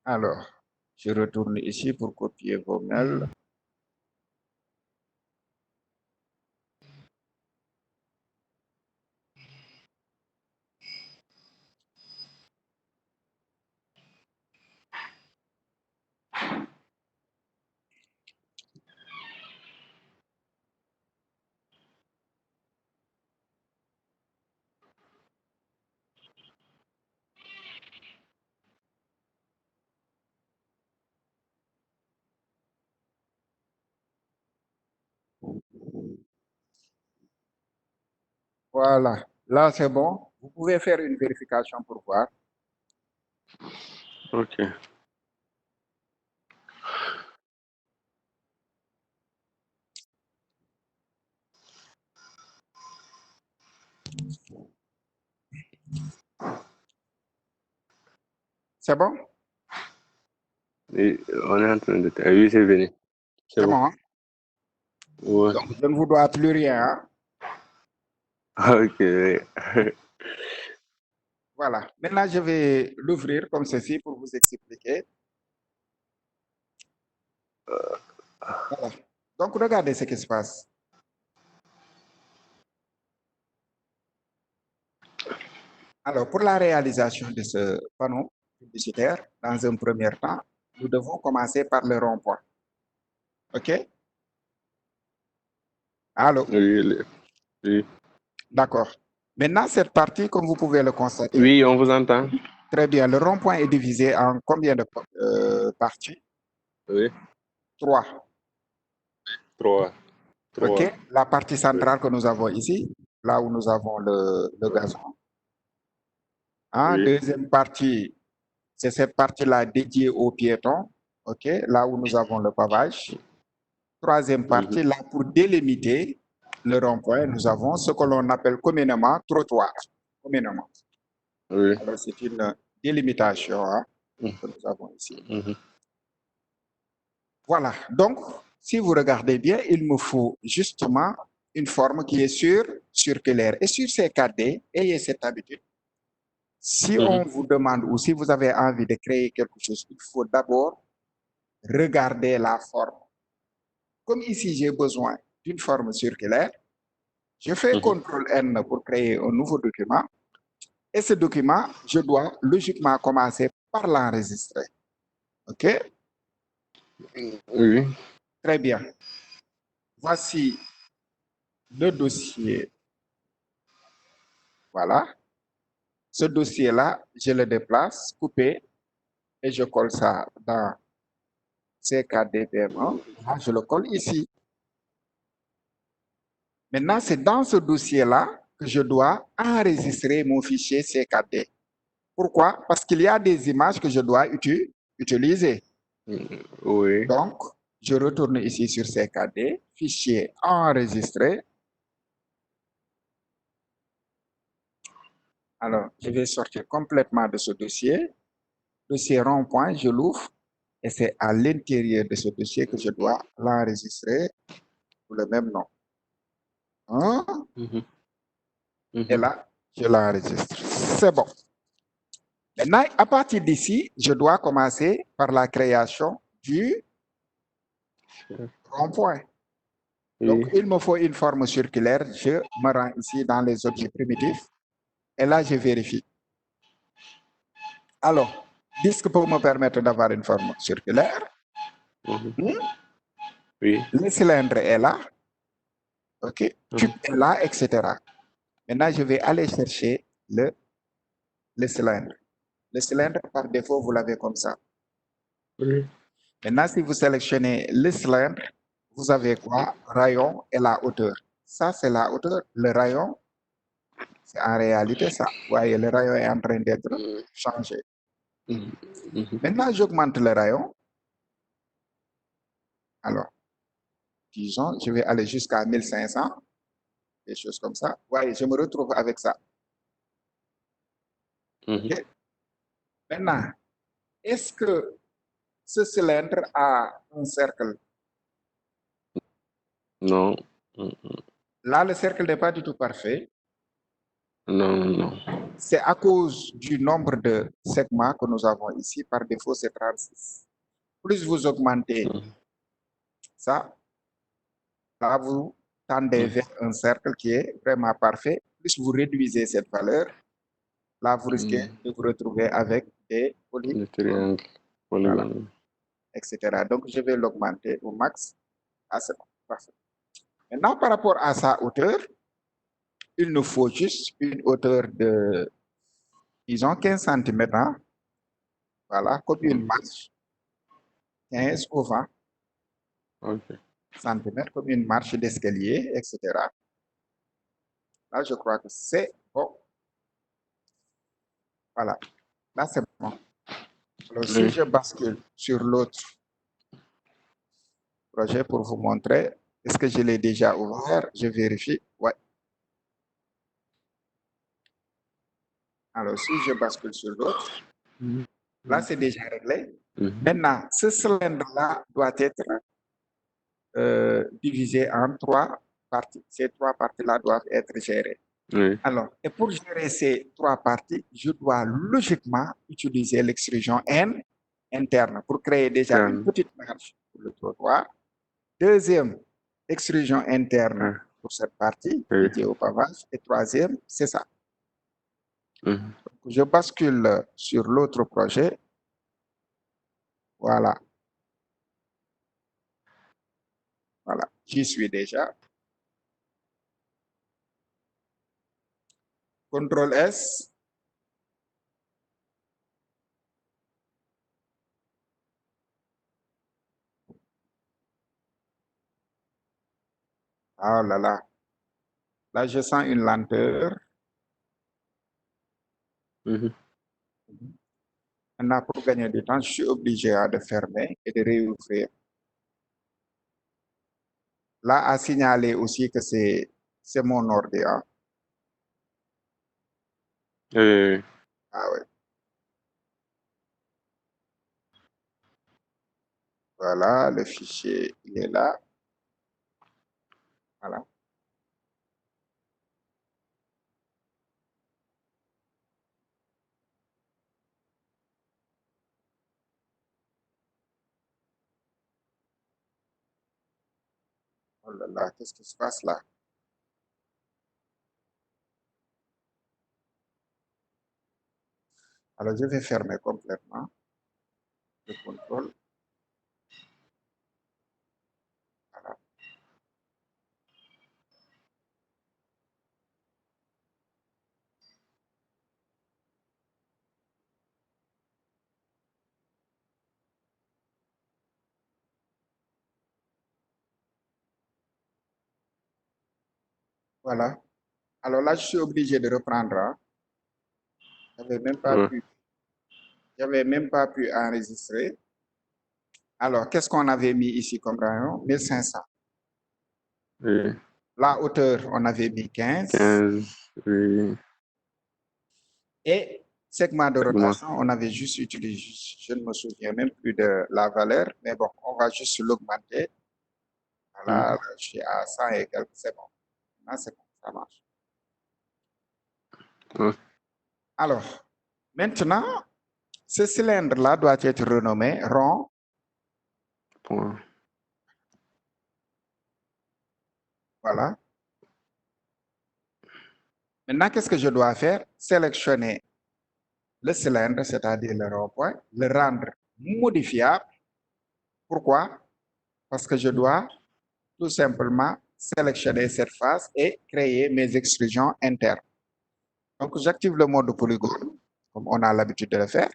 Alors, je retourne ici pour copier vos mails. Voilà, là c'est bon. Vous pouvez faire une vérification pour voir. Ok. C'est bon? Et on est en train de... Ah oui, c'est venu. C'est C'est bon. bon, hein? Ouais. Donc, je ne vous dois plus rien, hein? Ok. Voilà. Maintenant, je vais l'ouvrir comme ceci pour vous expliquer. Voilà. Donc, regardez ce qui se passe. Alors, pour la réalisation de ce panneau publicitaire, dans un premier temps, nous devons commencer par le rond-point. OK? Allô? Oui, oui. D'accord. Maintenant, cette partie, comme vous pouvez le constater, Oui, on vous entend. très bien, le rond-point est divisé en combien de parties? Oui. 3. Trois. OK? Trois. La partie Oui. centrale que nous avons ici, là où nous avons le gazon. Hein? Oui. Deuxième partie, c'est cette partie-là dédiée aux piétons. OK? Là où nous avons le pavage. Troisième Mhm. partie, là pour délimiter le rond-point, nous avons ce que l'on appelle communément trottoir. Communément. Oui. Alors, c'est une délimitation, hein, que nous avons ici. Mhm. Voilà. Donc, si vous regardez bien, il me faut justement une forme qui est circulaire. Et sur ces 4D, ayez cette habitude. Si Mhm. on vous demande ou si vous avez envie de créer quelque chose, il faut d'abord regarder la forme. Comme ici, j'ai besoin d'une forme circulaire, je fais Mhm. CTRL-N pour créer un nouveau document. Et ce document, je dois logiquement commencer par l'enregistrer. OK? Oui. Très bien. Voici le dossier. Voilà. Ce dossier-là, je le déplace, coupé, et je colle ça dans CKDPM1. Là, je le colle ici. Maintenant, c'est dans ce dossier-là que je dois enregistrer mon fichier CKD. Pourquoi? Parce qu'il y a des images que je dois utiliser. Oui. Donc, je retourne ici sur CKD, fichier enregistré. Alors, je vais sortir complètement de ce dossier. Dossier rond-point, je l'ouvre et c'est à l'intérieur de ce dossier que je dois l'enregistrer pour le même nom. Hein? Mhm. Et Mhm. là, je l'enregistre. C'est bon. Maintenant, à partir d'ici, je dois commencer par la création du rond-point. Donc, Oui. il me faut une forme circulaire. Je me rends ici dans les objets primitifs. Et là, je vérifie. Alors, disque pour me permettre d'avoir une forme circulaire. Mhm. Hmm? Oui. Le cylindre est là. OK? Tube Mhm. est là, etc. Maintenant, je vais aller chercher le cylindre. Le cylindre, par défaut, vous l'avez comme ça. Oui. Maintenant, si vous sélectionnez le cylindre, vous avez quoi? Rayon et la hauteur. Ça, c'est la hauteur. Le rayon, c'est en réalité ça. Vous voyez, le rayon est en train d'être changé. Mhm. Mhm. Maintenant, j'augmente le rayon. Alors, disons, je vais aller jusqu'à 1500, des choses comme ça. Vous voyez, je me retrouve avec ça. Mhm. OK? Maintenant, est-ce que ce cylindre a un cercle? Non. Mhm. Là, le cercle n'est pas du tout parfait. Non, non, non. c'est à cause du nombre de segments que nous avons ici. Par défaut, c'est 36. Plus vous augmentez ça, là, vous tendez vers un cercle qui est vraiment parfait. Plus vous réduisez cette valeur, là, vous risquez de vous retrouver avec des polygones, Le triangle. voilà, Polygone. etc. Donc, je vais l'augmenter au max. Ah, c'est bon, parfait. Maintenant, par rapport à sa hauteur, il nous faut juste une hauteur de, disons, 15 cm. Voilà, comme une marche, 15 ou 20 OK. cm, comme une marche d'escalier, etc. Là, je crois que c'est bon. Voilà, là, c'est bon. Alors, si Oui. je bascule sur l'autre projet pour vous montrer, est-ce que je l'ai déjà ouvert? Je vérifie. Ouais. Alors, si je bascule sur l'autre, là, c'est déjà réglé. Maintenant, ce cylindre-là doit être divisé en 3 parties. Ces 3 parties-là doivent être gérées. Oui. Alors, et pour gérer ces 3 parties, je dois logiquement utiliser l'extrusion N interne pour créer déjà une petite marge pour le trottoir. Deuxième, extrusion interne pour cette partie dédiée au pavage. Et troisième, c'est ça. Donc, je bascule sur l'autre projet. Voilà. Voilà, j'y suis déjà. CTRL S. Oh là là. Là, je sens une lenteur. Maintenant, pour gagner du temps, je suis obligé de fermer et de réouvrir. Là, à signaler aussi que c'est mon ordi. Hein. Ah oui. Voilà, le fichier, il est là. Voilà. Oh là là, qu'est-ce qui se passe là? Alors, je vais fermer complètement le contrôle. Voilà. Voilà. Alors là, je suis obligé de reprendre. Hein. Je n'avais même pas pu enregistrer. Alors, qu'est-ce qu'on avait mis ici comme rayon? 1500. Oui. La hauteur, on avait mis 15. 15. Oui. Et segment de rotation, on avait juste utilisé, je ne me souviens même plus de la valeur, mais bon, on va juste l'augmenter. Voilà, je suis à 100 et quelques, c'est bon. Là, c'est bon, ça marche. Alors, maintenant, ce cylindre-là doit être renommé rond. Point. Voilà. Maintenant, qu'est-ce que je dois faire? Sélectionner le cylindre, c'est-à-dire le rond-point, le rendre modifiable. Pourquoi? Parce que je dois tout simplement sélectionner cette face et créer mes extrusions internes. Donc, j'active le mode polygone, comme on a l'habitude de le faire.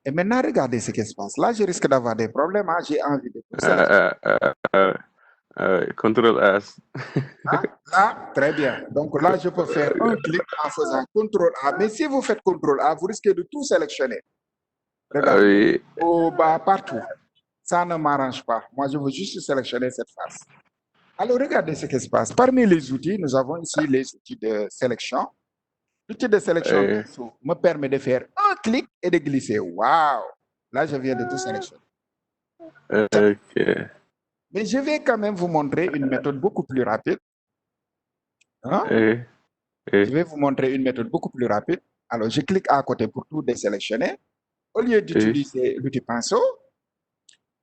Et maintenant, regardez ce qui se passe. Là, je risque d'avoir des problèmes. Hein. J'ai envie de tout sélectionner. CTRL S. Hein? Là, très bien. Donc là, je peux faire un clic en faisant CTRL A. Mais si vous faites CTRL A, vous risquez de tout sélectionner. Regardez. Au bas, partout. Ça ne m'arrange pas. Moi, je veux juste sélectionner cette face. Alors, regardez ce qui se passe. Parmi les outils, nous avons ici les outils de sélection. L'outil de sélection me permet de faire un clic et de glisser. Waouh! Là, je viens de tout sélectionner. Mais je vais quand même vous montrer une méthode beaucoup plus rapide. Hein? Je vais vous montrer une méthode beaucoup plus rapide. Alors, je clique à côté pour tout désélectionner. Au lieu d'utiliser l'outil pinceau,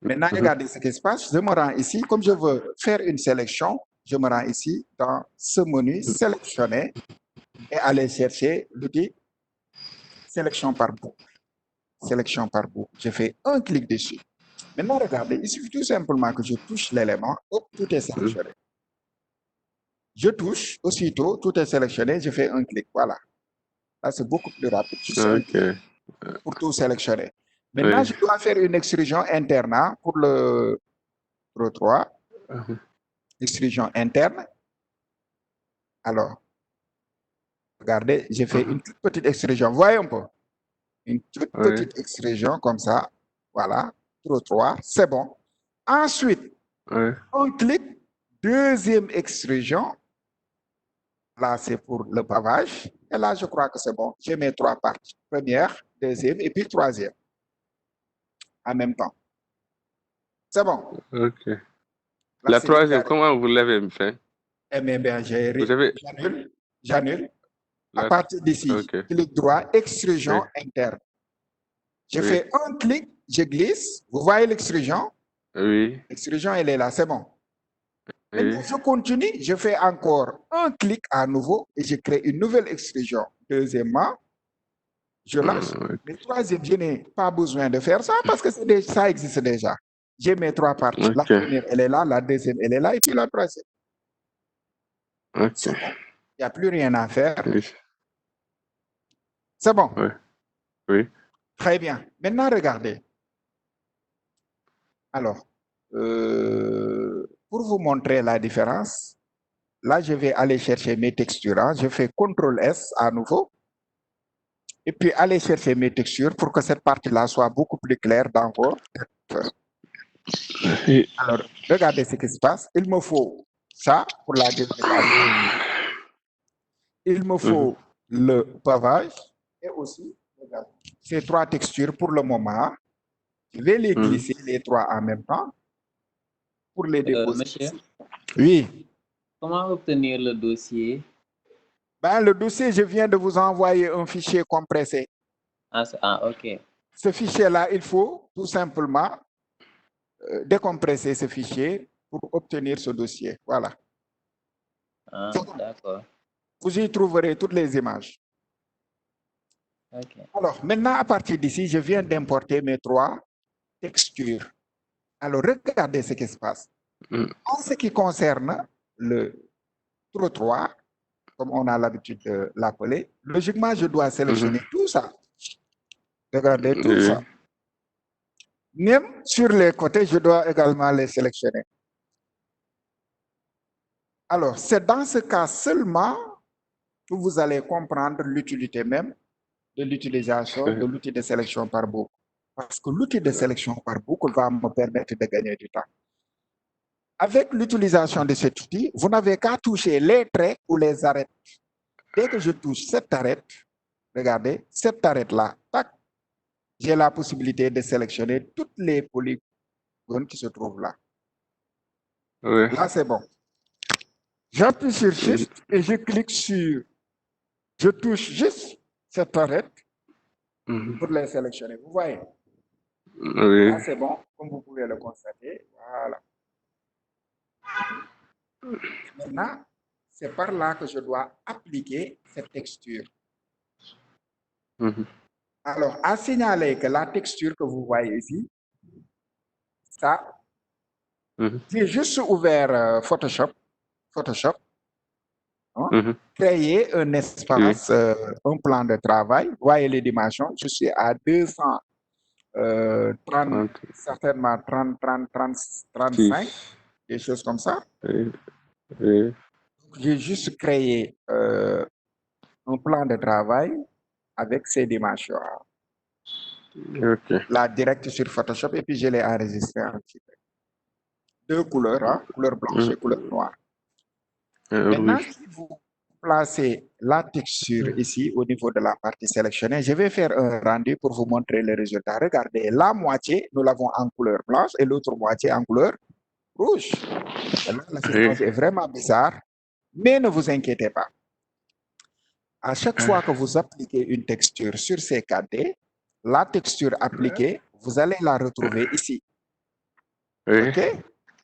maintenant, regardez ce qui se passe. Je me rends ici. Comme je veux faire une sélection, je me rends ici dans ce menu, sélectionner et aller chercher l'outil sélection par boucle. Sélection par boucle. Je fais un clic dessus. Maintenant, regardez, il suffit tout simplement que je touche l'élément. Hop, tout est sélectionné. Je touche, aussitôt, tout est sélectionné. Je fais un clic. Voilà. Là, c'est beaucoup plus rapide. Juste un clic pour tout sélectionner. Maintenant, je dois faire une extrusion interne hein, pour le Pro 3. Extrusion interne. Alors, regardez, j'ai fait une toute petite extrusion. Voyez un peu. Une toute petite extrusion comme ça. Voilà. Pro 3. C'est bon. Ensuite, on clique. Deuxième extrusion. Là, c'est pour le pavage. Et là, je crois que c'est bon. J'ai mes 3 parties. Première, deuxième et puis troisième. En même temps. C'est bon. Ok. Là, la troisième, comment vous l'avez fait? Eh bien, j'annule. À partir d'ici, clic droit, extrusion interne. Je fais un clic, je glisse. Vous voyez l'extrusion? Oui. L'extrusion, elle est là, c'est bon. Maintenant, je continue, je fais encore un clic à nouveau et je crée une nouvelle extrusion. Deuxièmement, je lâche. Mais troisième, je n'ai pas besoin de faire ça parce que ça existe déjà. J'ai mes 3 parties. La première, elle est là, la deuxième, elle est là, et puis la troisième. C'est bon. Il n'y a plus rien à faire. C'est bon. Oui. Très bien. Maintenant, regardez. Alors, pour vous montrer la différence, là, je vais aller chercher mes textures. Hein. Je fais CTRL S à nouveau. Et puis, aller chercher mes textures pour que cette partie-là soit beaucoup plus claire dans vos têtes. Alors, regardez ce qui se passe. Il me faut ça pour la deuxième. Il me faut le pavage et aussi, regardez, ces 3 textures pour le moment. Je vais les glisser les 3 en même temps pour les déposer. Monsieur, oui. Comment obtenir le dossier? Ben, le dossier, je viens de vous envoyer un fichier compressé. Ok. Ce fichier-là, il faut tout simplement décompresser ce fichier pour obtenir ce dossier. Voilà. D'accord. Vous y trouverez toutes les images. Okay. Alors, maintenant, à partir d'ici, je viens d'importer mes 3 textures. Alors, regardez ce qui se passe. En ce qui concerne le Pro 3, comme on a l'habitude de l'appeler, logiquement, je dois sélectionner tout ça. Regardez tout ça. Même sur les côtés, je dois également les sélectionner. Alors, c'est dans ce cas seulement que vous allez comprendre l'utilité même de l'utilisation de l'outil de sélection par boucle. Parce que l'outil de sélection par boucle va me permettre de gagner du temps. Avec l'utilisation de cet outil, vous n'avez qu'à toucher les traits ou les arêtes. Dès que je touche cette arête, regardez, cette arête-là, tac, j'ai la possibilité de sélectionner toutes les polygones qui se trouvent là. Là, c'est bon. J'appuie sur Shift et je clique sur, je touche juste cette arête pour les sélectionner. Vous voyez? Là, c'est bon, comme vous pouvez le constater. Voilà. Maintenant, c'est par là que je dois appliquer cette texture. Alors, à signaler que la texture que vous voyez ici, ça, j'ai juste ouvert Photoshop, hein, créer un espace, un plan de travail. Voyez les dimensions, je suis à 230, certainement 30, 30, 30, 35, des choses comme ça. J'ai juste créé un plan de travail avec ces dimensions. Là, direct sur Photoshop, et puis je l'ai enregistré un petit peu. 2 couleurs, hein, couleur blanche et couleur noire. Maintenant, si vous placez la texture ici au niveau de la partie sélectionnée, je vais faire un rendu pour vous montrer le résultat. Regardez, la moitié, nous l'avons en couleur blanche et l'autre moitié en couleur rouge. Là, l'assistance est vraiment bizarre, mais ne vous inquiétez pas. À chaque fois que vous appliquez une texture sur C4D, la texture appliquée, vous allez la retrouver ici. Oui. OK?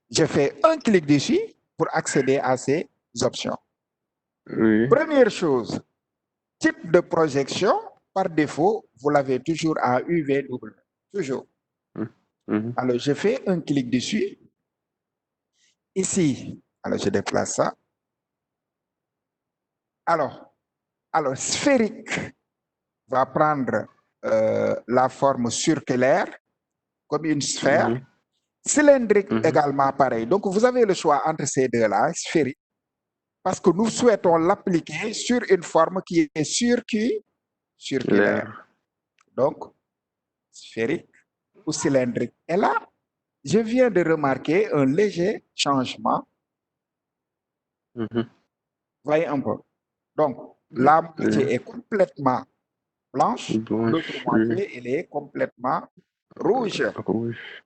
Je fais un clic dessus pour accéder à ces options. Oui. Première chose, type de projection, par défaut, vous l'avez toujours en UVW. Toujours. Mhm. Alors, je fais un clic dessus. Ici, alors je déplace ça. Alors, sphérique va prendre la forme circulaire, comme une sphère. Mhm. Cylindrique Mhm. également pareil. Donc, vous avez le choix entre ces deux-là, sphérique, parce que nous souhaitons l'appliquer sur une forme qui est circulaire. L'air. Donc, sphérique ou cylindrique. Et là, je viens de remarquer un léger changement. Mhm. Voyez un peu. Donc, la moitié Oui. est complètement blanche, Blanche. l'autre Oui. moitié, elle est complètement rouge. Rouge.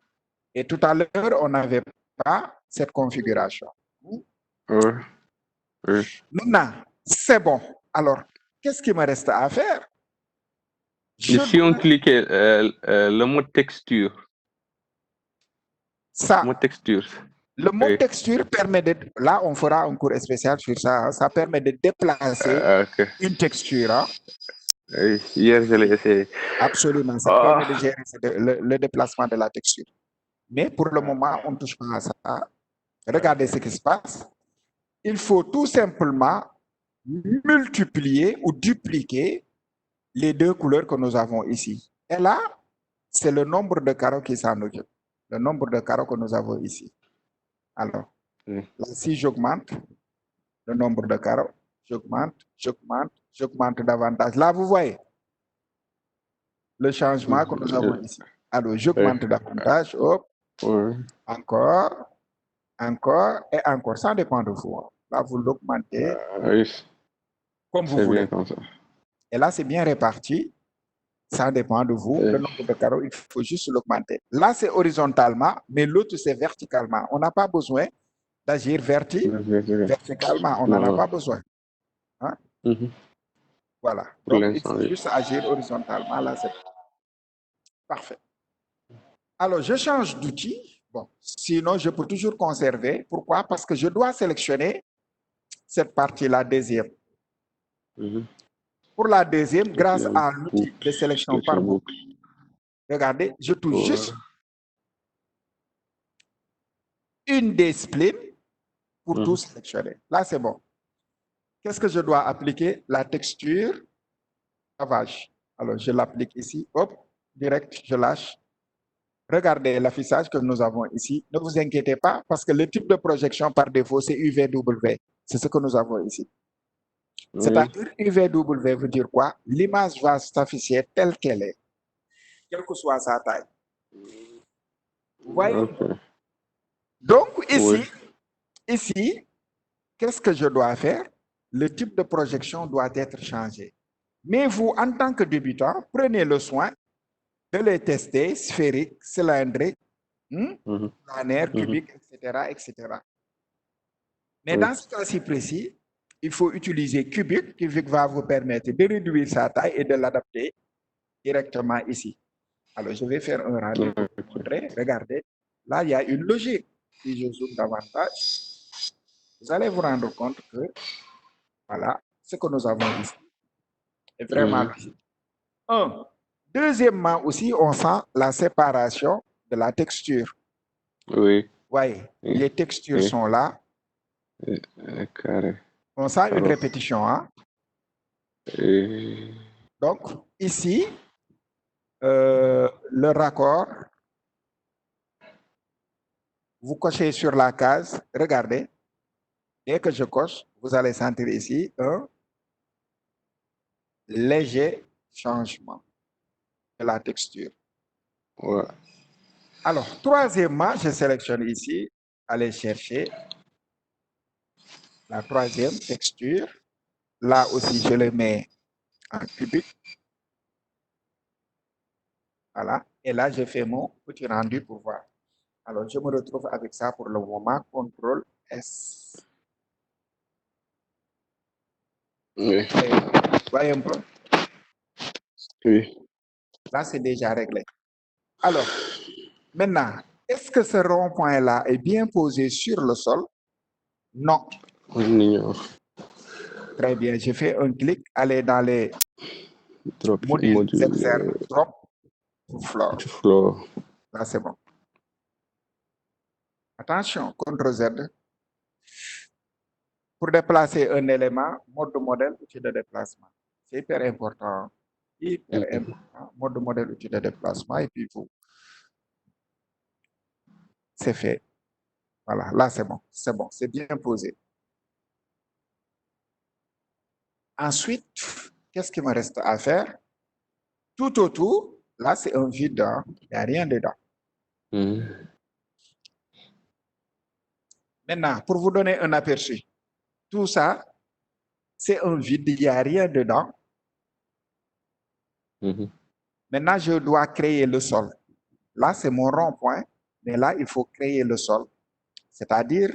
Et tout à l'heure, on n'avait pas cette configuration. Oui. Oui. Maintenant, c'est bon. Alors, qu'est-ce qui me reste à faire? Et si on cliquait le mot texture, Ça, mot texture. le mot Oui. texture permet de... Là, on fera un cours spécial sur ça. Ça permet de déplacer Ok. une texture. Hein. Oui. Hier, je l'ai essayé. Absolument. Ça Ah. permet de gérer le déplacement de la texture. Mais pour le moment, on ne touche pas à ça. Regardez ce qui se passe. Il faut tout simplement multiplier ou dupliquer les deux couleurs que nous avons ici. Et là, c'est le nombre de carreaux qui s'en occupe. Le nombre de carreaux que nous avons ici. Alors, Oui. là, si j'augmente le nombre de carreaux, j'augmente davantage. Là, vous voyez le changement que nous avons ici. Alors, j'augmente davantage. Hop, Oui. encore, encore et encore. Ça dépend de vous. Hein. Là, vous l'augmentez Oui. comme vous C'est bien voulez. comme ça. Et là, c'est bien réparti. Ça dépend de vous. Le nombre de carreaux, il faut juste l'augmenter. Là, c'est horizontalement, mais l'autre, c'est verticalement. On n'a pas besoin d'agir verticalement. On n'en a pas besoin. Hein? Mhm. Voilà. Pour Donc, il l'instant, faut oui. juste agir horizontalement. Là, c'est parfait. Alors, je change d'outil. Bon, sinon, je peux toujours conserver. Pourquoi? Parce que je dois sélectionner cette partie-là, deuxième. Mhm. Pour la deuxième, grâce à l'outil de sélection par boucle, regardez, je touche juste une des splines pour tout sélectionner. Là, c'est bon. Qu'est-ce que je dois appliquer? La texture lavage. Alors, je l'applique ici. Hop, direct, je lâche. Regardez l'affichage que nous avons ici. Ne vous inquiétez pas parce que le type de projection par défaut, c'est UVW. C'est ce que nous avons ici. C'est-à-dire UVW veut dire quoi? L'image va s'afficher telle qu'elle est, quelle que soit sa taille. Vous voyez? Okay. Donc, Oui. ici, qu'est-ce que je dois faire? Le type de projection doit être changé. Mais vous, en tant que débutant, prenez le soin de les tester, sphérique, cylindrique, planaire, cubique, etc., etc. Mais dans ce cas-ci précis, il faut utiliser cubique. Cubique va vous permettre de réduire sa taille et de l'adapter directement ici. Alors, je vais faire un rendu pour vous montrer. Regardez, là, il y a une logique. Si je zoome davantage, vous allez vous rendre compte que, voilà, ce que nous avons ici est vraiment logique. Un. Deuxièmement aussi, on sent la séparation de la texture. Oui. Vous voyez, les textures sont là. Carré. On sent une répétition. Hein? Donc, ici, le raccord, vous cochez sur la case. Regardez, dès que je coche, vous allez sentir ici un léger changement de la texture. Ouais. Alors, troisièmement, je sélectionne ici, aller chercher la troisième texture. Là aussi, je le mets en cubique. Voilà. Et là, je fais mon petit rendu pour voir. Alors, je me retrouve avec ça pour le moment. CTRL S. Oui. Et Voyez un peu. Oui. Là, c'est déjà réglé. Alors, maintenant, est-ce que ce rond-point-là est bien posé sur le sol? Non. On ignore. Très bien. Je fais un clic, aller dans les Drop modules module externes, drop to floor. to floor. Là, c'est bon. Attention, CTRL Z. Pour déplacer un élément, mode de modèle, outil de déplacement. C'est hyper important. Hyper important. Mode de modèle, outil de déplacement. Et puis, vous. C'est fait. Voilà, là, c'est bon. C'est bon. C'est bien posé. Ensuite, qu'est-ce qu'il me reste à faire? Tout autour, là, c'est un vide. Hein. Il n'y a rien dedans. Maintenant, pour vous donner un aperçu, tout ça, c'est un vide, il n'y a rien dedans. Maintenant, je dois créer le sol. Là, c'est mon rond-point, mais là, il faut créer le sol. C'est-à-dire,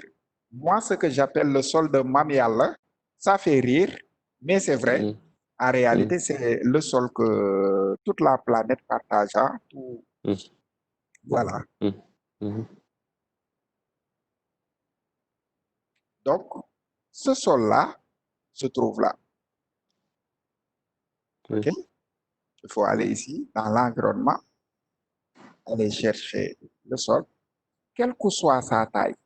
moi, ce que j'appelle le sol de Mamial, ça fait rire, mais c'est vrai. En réalité, c'est le sol que toute la planète partage. Hein, tout. Voilà. Donc, ce sol-là se trouve là. OK? Il faut aller ici, dans l'environnement, aller chercher le sol, quelle que soit sa taille,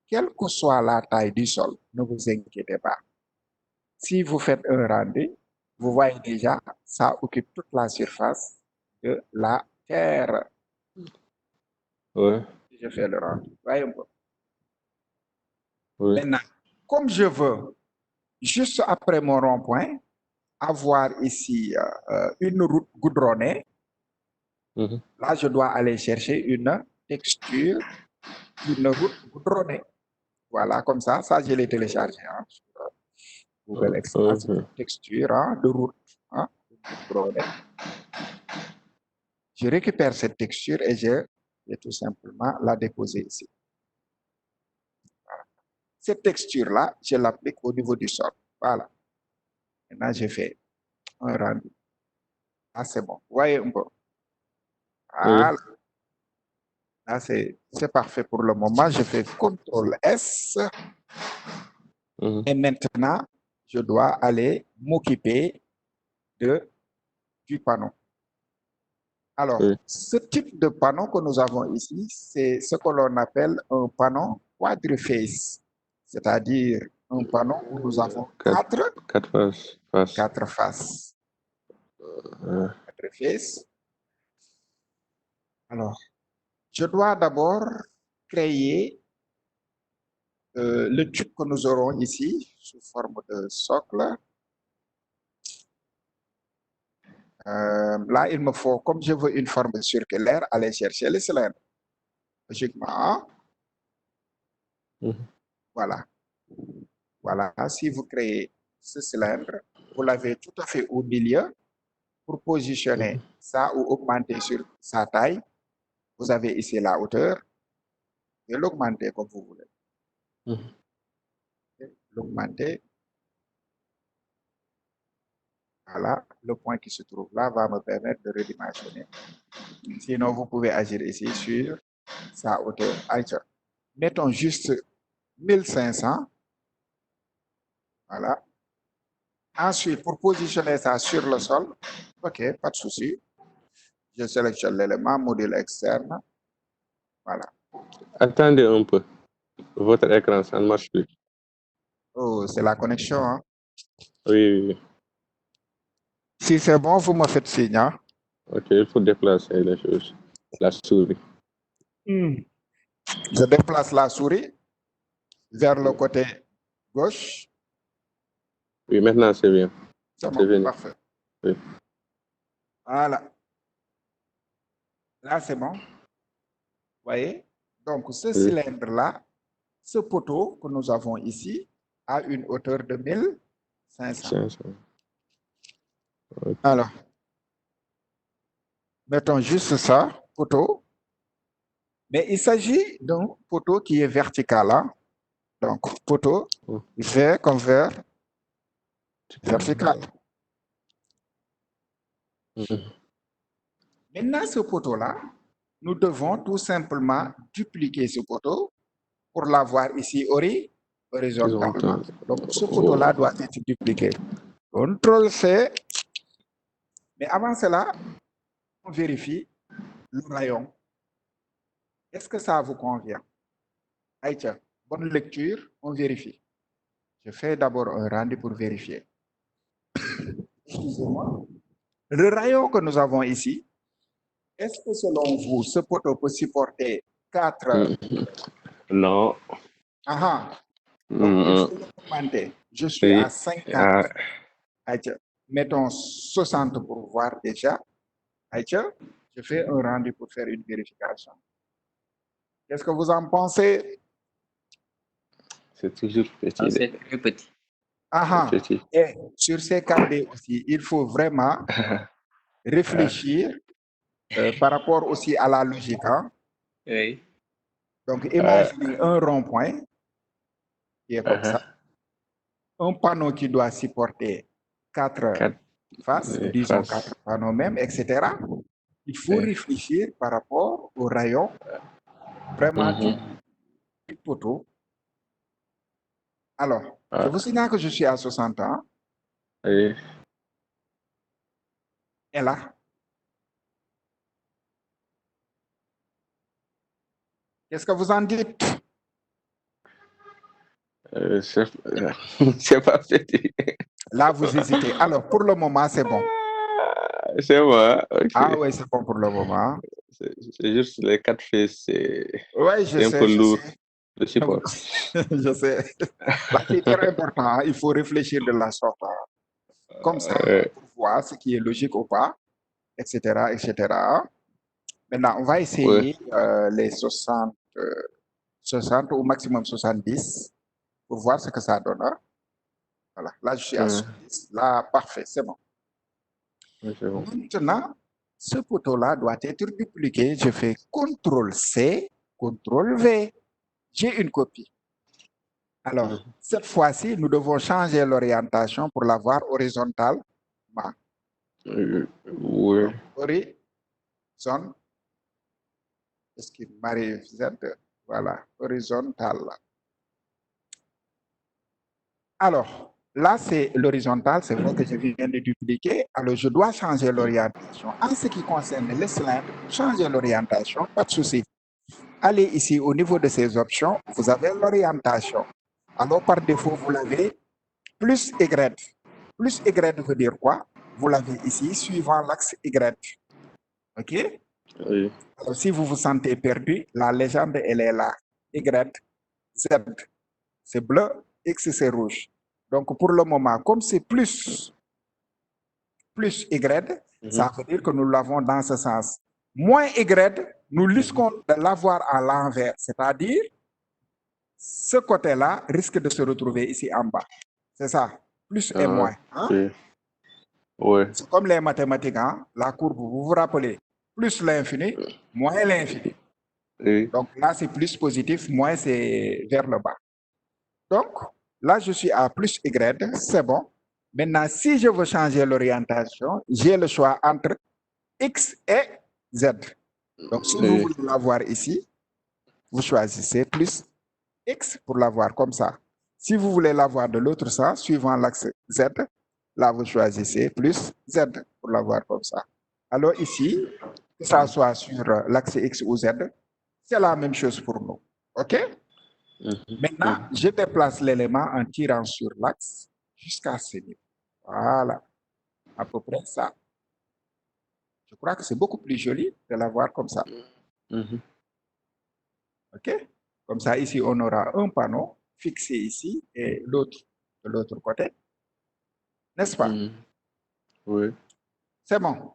quelle que soit la taille du sol, ne vous inquiétez pas. Si vous faites un rendu, vous voyez déjà, ça occupe toute la surface de la Terre. Ouais. Je fais le rendu. Voyez un peu. Oui. Maintenant, comme je veux, juste après mon rond-point, avoir ici une route goudronnée, là, je dois aller chercher une texture d'une route goudronnée. Voilà, comme ça, je l'ai téléchargé. Hein, sur Google Extra, c'est une texture hein, de route. Hein, goudronnée. Je récupère cette texture et je vais tout simplement la déposer ici. Voilà. Cette texture-là, je l'applique au niveau du sol. Voilà. Maintenant, je fais un rendu. Ah, c'est bon. Vous voyez un peu. Voilà. Là, c'est parfait pour le moment. Je fais CTRL S. Et maintenant, je dois aller m'occuper du panneau. Alors, ce type de panneau que nous avons ici, c'est ce que l'on appelle un panneau quadriface, c'est-à-dire un panneau où nous avons quatre faces. Quadriface. Alors, je dois d'abord créer le tube que nous aurons ici sous forme de socle. Là, il me faut, comme je veux une forme circulaire, aller chercher les cylindres. Logiquement, voilà. Voilà, si vous créez ce cylindre, vous l'avez tout à fait au milieu pour positionner ça ou augmenter sur sa taille. Vous avez ici la hauteur et l'augmenter comme vous voulez. L'augmenter. Voilà, le point qui se trouve là va me permettre de redimensionner. Sinon, vous pouvez agir ici sur sa hauteur. Mettons juste 1500. Voilà. Ensuite, pour positionner ça sur le sol, ok, pas de souci. Je sélectionne l'élément, module externe. Voilà. Attendez un peu. Votre écran, ça ne marche plus. Oh, c'est la connexion. Hein? Oui. Si c'est bon, vous me faites signe. Hein? Ok, il faut déplacer les choses. La souris. Je déplace la souris vers le côté gauche. Oui, maintenant c'est bien. C'est bon, parfait. Oui. Voilà. Là, c'est bon. Vous voyez? Donc, ce cylindre-là, ce poteau que nous avons ici, a une hauteur de 1500. Okay. Alors, mettons juste ça, poteau. Mais il s'agit d'un poteau qui est vertical. Hein? Donc, poteau, V comme vert, vertical. Maintenant, ce poteau-là, nous devons tout simplement dupliquer ce poteau pour l'avoir ici horizontalement. Donc, ce poteau-là doit être dupliqué. CTRL-C. Mais avant cela, on vérifie le rayon. Est-ce que ça vous convient? Aïcha, bonne lecture, on vérifie. Je fais d'abord un rendu pour vérifier. Excusez-moi. Le rayon que nous avons ici, est-ce que selon vous, ce poteau peut supporter 4? Non. Donc, il faut augmenter. Je suis à 50. Aïcha, mettons 60 pour voir déjà. Aïcha, je fais un rendu pour faire une vérification. Qu'est-ce que vous en pensez? C'est toujours petit. C'est plus petit. Petit. Et sur ces 4D aussi, il faut vraiment réfléchir par rapport aussi à la logique. Hein? Oui. Donc, imaginez un rond-point qui est comme ça. Un panneau qui doit supporter 4 faces, disons 4 panneaux même, etc. Il faut réfléchir par rapport au rayon vraiment du poteau. Alors, je vous signale que je suis à 60 ans. Oui. Et là, qu'est-ce que vous en dites? C'est pas petit. Là, vous hésitez. Alors, pour le moment, c'est bon. C'est bon. Okay. Ah oui, c'est bon pour le moment. C'est juste les 4 faces, c'est un peu lourd. Je sais. C'est très important. Hein? Il faut réfléchir de la sorte. Comme ça, pour voir ce qui est logique ou pas, etc. etc. Maintenant, on va essayer les 60 au maximum 70 pour voir ce que ça donne. Hein? Voilà, là, je suis à 70. Là, parfait, c'est bon. Bon. Maintenant, ce poteau-là doit être dupliqué. Je fais CTRL-C, CTRL-V. J'ai une copie. Alors, cette fois-ci, nous devons changer l'orientation pour l'avoir horizontalement. Oui. Horizon. Est-ce qu'il m'arrive Z? Voilà, horizontal. Alors, là, c'est l'horizontal. C'est vrai que je viens de dupliquer. Alors, je dois changer l'orientation. En ce qui concerne les cylindres, changer l'orientation, pas de souci. Allez ici au niveau de ces options, vous avez l'orientation. Alors, par défaut, vous l'avez plus Y. Plus Y veut dire quoi? Vous l'avez ici, suivant l'axe Y. OK? Oui. Alors, si vous vous sentez perdu, la légende, elle est là. Y, Z, c'est bleu, X, c'est rouge. Donc, pour le moment, comme c'est plus Y, ça veut dire que nous l'avons dans ce sens. Moins Y, nous risquons de l'avoir à l'envers, c'est-à-dire ce côté-là risque de se retrouver ici en bas. C'est ça, plus et moins. Hein? Oui. C'est comme les mathématiques, hein? La courbe, vous vous rappelez, plus l'infini, moins l'infini. Oui. Donc là, c'est plus positif, moins c'est vers le bas. Donc, là, je suis à plus Y, c'est bon. Maintenant, si je veux changer l'orientation, j'ai le choix entre X et Z. Donc, si vous voulez l'avoir ici, vous choisissez plus X pour l'avoir comme ça. Si vous voulez l'avoir de l'autre sens, suivant l'axe Z, là, vous choisissez plus Z pour l'avoir comme ça. Alors ici, que ça soit sur l'axe X ou Z, c'est la même chose pour nous. OK? Maintenant, je déplace l'élément en tirant sur l'axe jusqu'à ce niveau. Voilà, à peu près ça. Je crois que c'est beaucoup plus joli de l'avoir comme ça. OK? Comme ça, ici, on aura un panneau fixé ici et l'autre de l'autre côté. N'est-ce pas? Oui. C'est bon.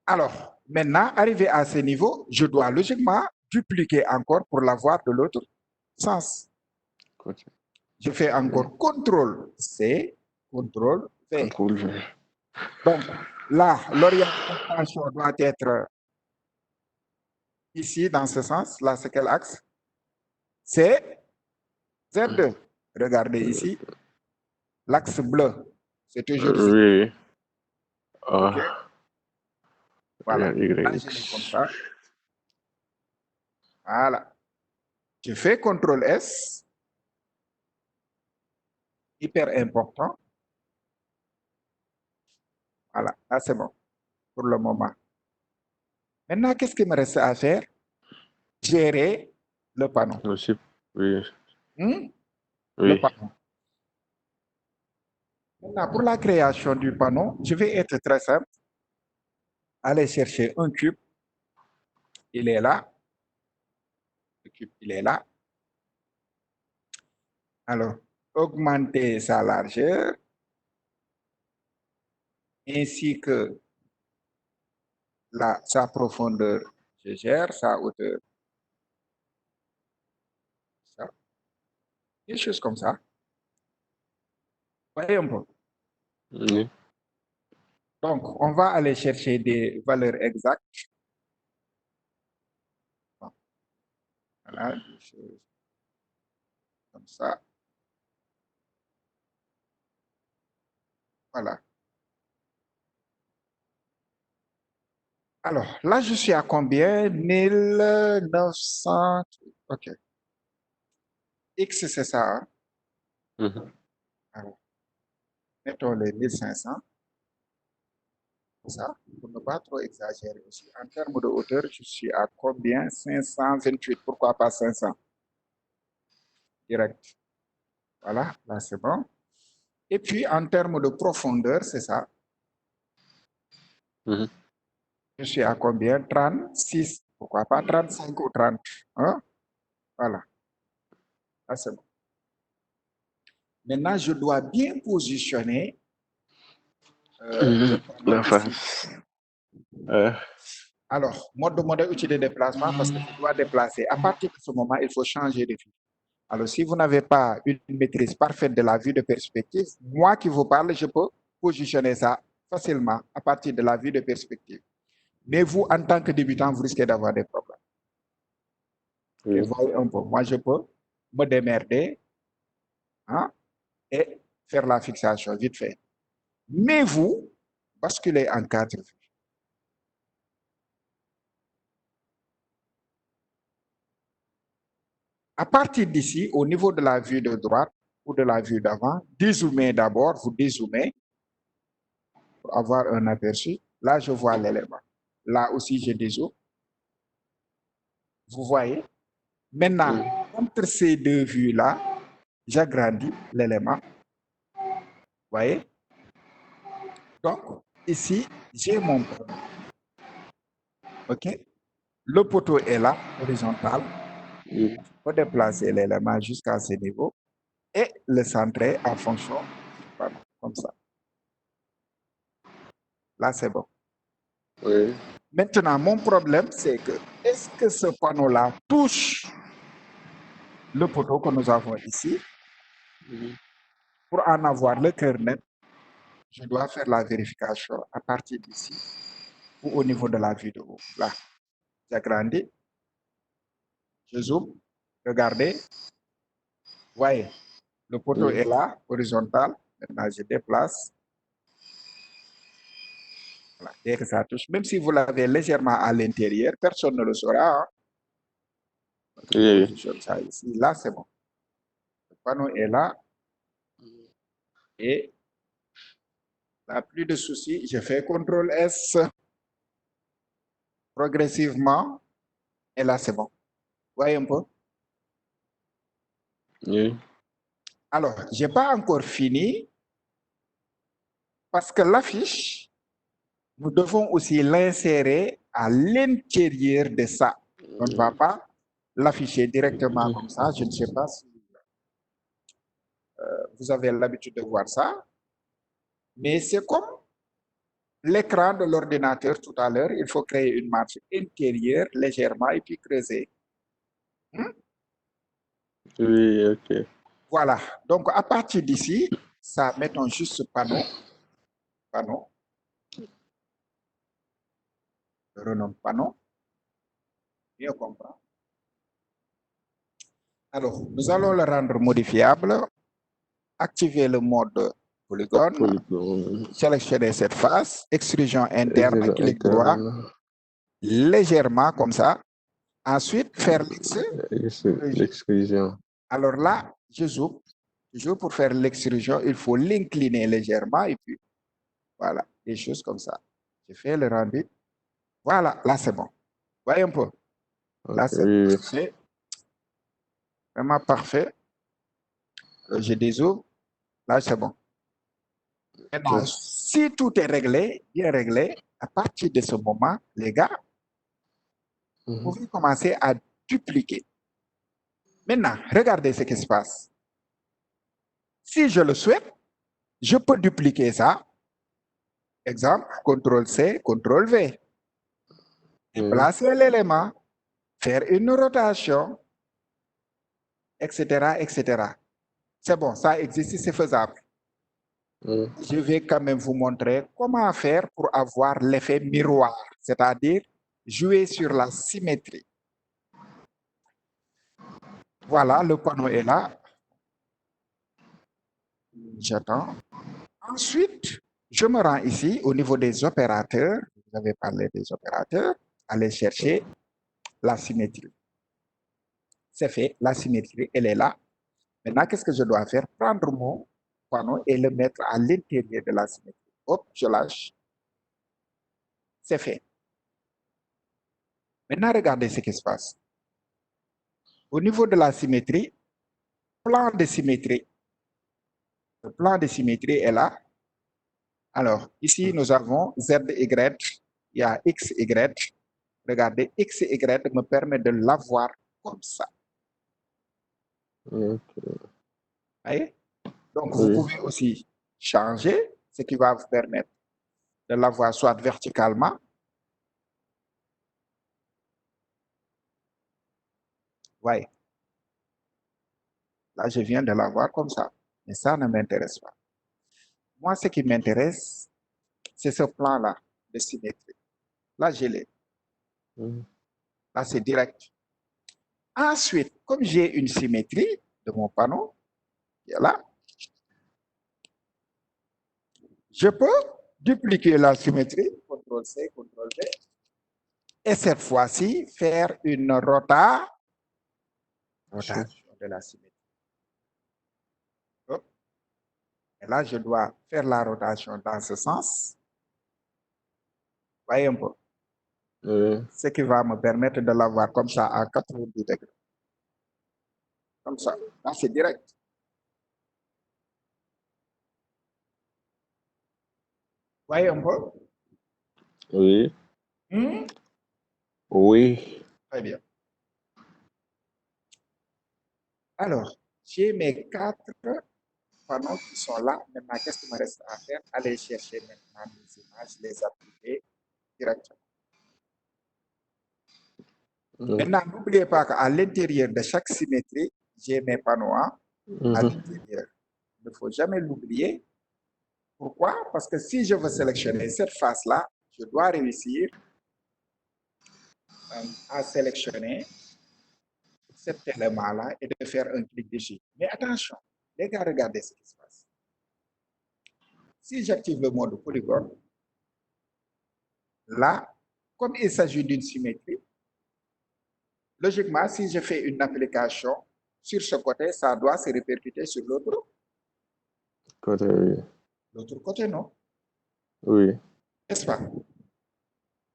Alors, maintenant, arrivé à ce niveau, je dois logiquement dupliquer encore pour l'avoir de l'autre sens. Je fais encore CTRL-C, CTRL-V. Donc, là, l'orientation doit être ici, dans ce sens. Là, c'est quel axe? C'est Z2. Regardez ici. L'axe bleu, c'est toujours Oui. OK. Voilà. Y, Là, je l'ai comme ça. Voilà. Je fais CTRL S. Hyper important. Voilà. Là, c'est bon. Pour le moment. Maintenant, qu'est-ce qu'il me reste à faire? Gérer le panneau. aussi, oui, Le oui. panneau. Maintenant, pour la création du panneau, je vais être très simple. Aller chercher un cube. Il est là. Le cube, il est là. Alors, augmenter sa largeur ainsi que sa profondeur. Je gère sa hauteur. Ça. Des choses comme ça. Voyez un peu. Oui. Donc, on va aller chercher des valeurs exactes. Voilà, des choses comme ça. Voilà. Alors, là, je suis à combien? 1900. OK. X, c'est ça. Hein? Mhm. Alors, mettons les 1500. Ça, pour ne pas trop exagérer aussi. En termes de hauteur, je suis à combien? 528. Pourquoi pas 500? Direct. Voilà, là, c'est bon. Et puis, en termes de profondeur, c'est ça. Mhm. Je suis à combien? 36. Pourquoi pas 35 ou 30? Hein? Voilà. Là, c'est bon. Maintenant, je dois bien positionner le panneau La ici. face. Alors, mode de modèle outil de déplacement parce que je dois déplacer. À partir de ce moment, il faut changer de vue. Alors, si vous n'avez pas une maîtrise parfaite de la vue de perspective, moi qui vous parle, je peux positionner ça facilement à partir de la vue de perspective. Mais vous, en tant que débutant, vous risquez d'avoir des problèmes. Et Oui. voyez un peu, moi, je peux me démerder hein, et faire la fixation vite fait. Mais vous, basculez en 4 vues. À partir d'ici, au niveau de la vue de droite ou de la vue d'avant, dézoomez d'abord, vous dézoomez pour avoir un aperçu. Là, je vois l'élément. Là aussi, je dézoome. Vous voyez? Maintenant, entre ces deux vues-là, j'agrandis l'élément. Vous voyez? Donc, ici, j'ai mon panneau. OK? Le poteau est là, horizontal. Oui. Je peux déplacer l'élément jusqu'à ce niveau et le centrer en fonction du panneau, comme ça. Là, c'est bon. Oui. Maintenant, mon problème, c'est que est-ce que ce panneau-là touche le poteau que nous avons ici? Pour en avoir le cœur net, je dois faire la vérification à partir d'ici ou au niveau de la vue de haut. Là, j'agrandis, je zoome, regardez, voyez, le poteau est là, horizontal. Maintenant, je déplace. Voilà, dès que ça touche, même si vous l'avez légèrement à l'intérieur, personne ne le saura. Hein. Donc, je Oui. positionne ça ici. Là, c'est bon. Le panneau est là. Et là, plus de soucis. Je fais CTRL S progressivement. Et là, c'est bon. Voyez un peu. Oui. Alors, je n'ai pas encore fini parce que l'affiche, nous devons aussi l'insérer à l'intérieur de ça. On ne va pas l'afficher directement comme ça. Je ne sais pas si vous avez l'habitude de voir ça. Mais c'est comme l'écran de l'ordinateur tout à l'heure. Il faut créer une marge intérieure légèrement et puis creuser. Oui, ok. Voilà. Donc, à partir d'ici, ça, mettons juste ce panneau. Panneau. Je renomme panneau. Mieux comprendre. Alors, nous allons le rendre modifiable. Activer le mode polygone, polygone, sélectionner cette face, extrusion interne, extrusion clic droit, interne, légèrement comme ça. Ensuite, faire l'extrusion. Alors là, je zoome. Toujours pour faire l'extrusion, il faut l'incliner légèrement et puis voilà, des choses comme ça. Je fais le rendu. Voilà, là c'est bon. Voyez un peu. Là Ok, c'est oui, parfait. Vraiment parfait. Je dézoome. Là c'est bon. Maintenant, oui. si tout est réglé, bien réglé, à partir de ce moment, les gars, vous Mhm. pouvez commencer à dupliquer. Maintenant, regardez ce qui se passe. Si je le souhaite, je peux dupliquer ça. Exemple, CTRL-C, CTRL-V. Déplacer l'élément, faire une rotation, etc., etc. C'est bon, ça existe, c'est faisable. Mhm. Je vais quand même vous montrer comment faire pour avoir l'effet miroir, c'est-à-dire jouer sur la symétrie. Voilà, le panneau est là. J'attends. Ensuite, je me rends ici au niveau des opérateurs. Vous avez parlé des opérateurs. Allez chercher la symétrie. C'est fait, la symétrie, elle est là. Maintenant, qu'est-ce que je dois faire? Prendre mon panneau et le mettre à l'intérieur de la symétrie. Hop, je lâche. C'est fait. Maintenant, regardez ce qui se passe. Au niveau de la symétrie, plan de symétrie. Le plan de symétrie est là. Alors, ici, nous avons Z, Y, il y a X, Y. Regardez, X et Y me permet de l'avoir comme ça. Ok, Voyez? Donc, vous oui. pouvez aussi changer, ce qui va vous permettre de l'avoir soit verticalement. Voyez? Là, je viens de l'avoir comme ça. Mais ça ne m'intéresse pas. Moi, ce qui m'intéresse, c'est ce plan-là de symétrie. Là, je l'ai. Mhm. Là, c'est direct. Ensuite, comme j'ai une symétrie de mon panneau, qui est là, je peux dupliquer la symétrie, CTRL-C, CTRL-V, et cette fois-ci, faire une rotation de la symétrie. Hop. Et là, je dois faire la rotation dans ce sens. Voyez un peu. Oui. Ce qui va me permettre de l'avoir comme ça à 90 degrés. Comme ça. Là, c'est direct. Voyez un peu. Oui. Oui. Très bien. Alors, j'ai mes 4 panneaux qui sont là. Maintenant, qu'est-ce qu'il me reste à faire? Aller chercher maintenant mes images, les appliquer directement. Maintenant, n'oubliez pas qu'à l'intérieur de chaque symétrie, j'ai mes panneaux à l'intérieur. Il ne faut jamais l'oublier. Pourquoi? Parce que si je veux sélectionner cette face-là, je dois réussir à sélectionner cet élément-là et de faire un clic dessus. Mais attention, les gars, regardez ce qui se passe. Si j'active le mode polygone, là, comme il s'agit d'une symétrie, logiquement, si je fais une application sur ce côté, ça doit se répercuter sur l'autre. Côté, oui. L'autre côté, non? Oui. N'est-ce pas?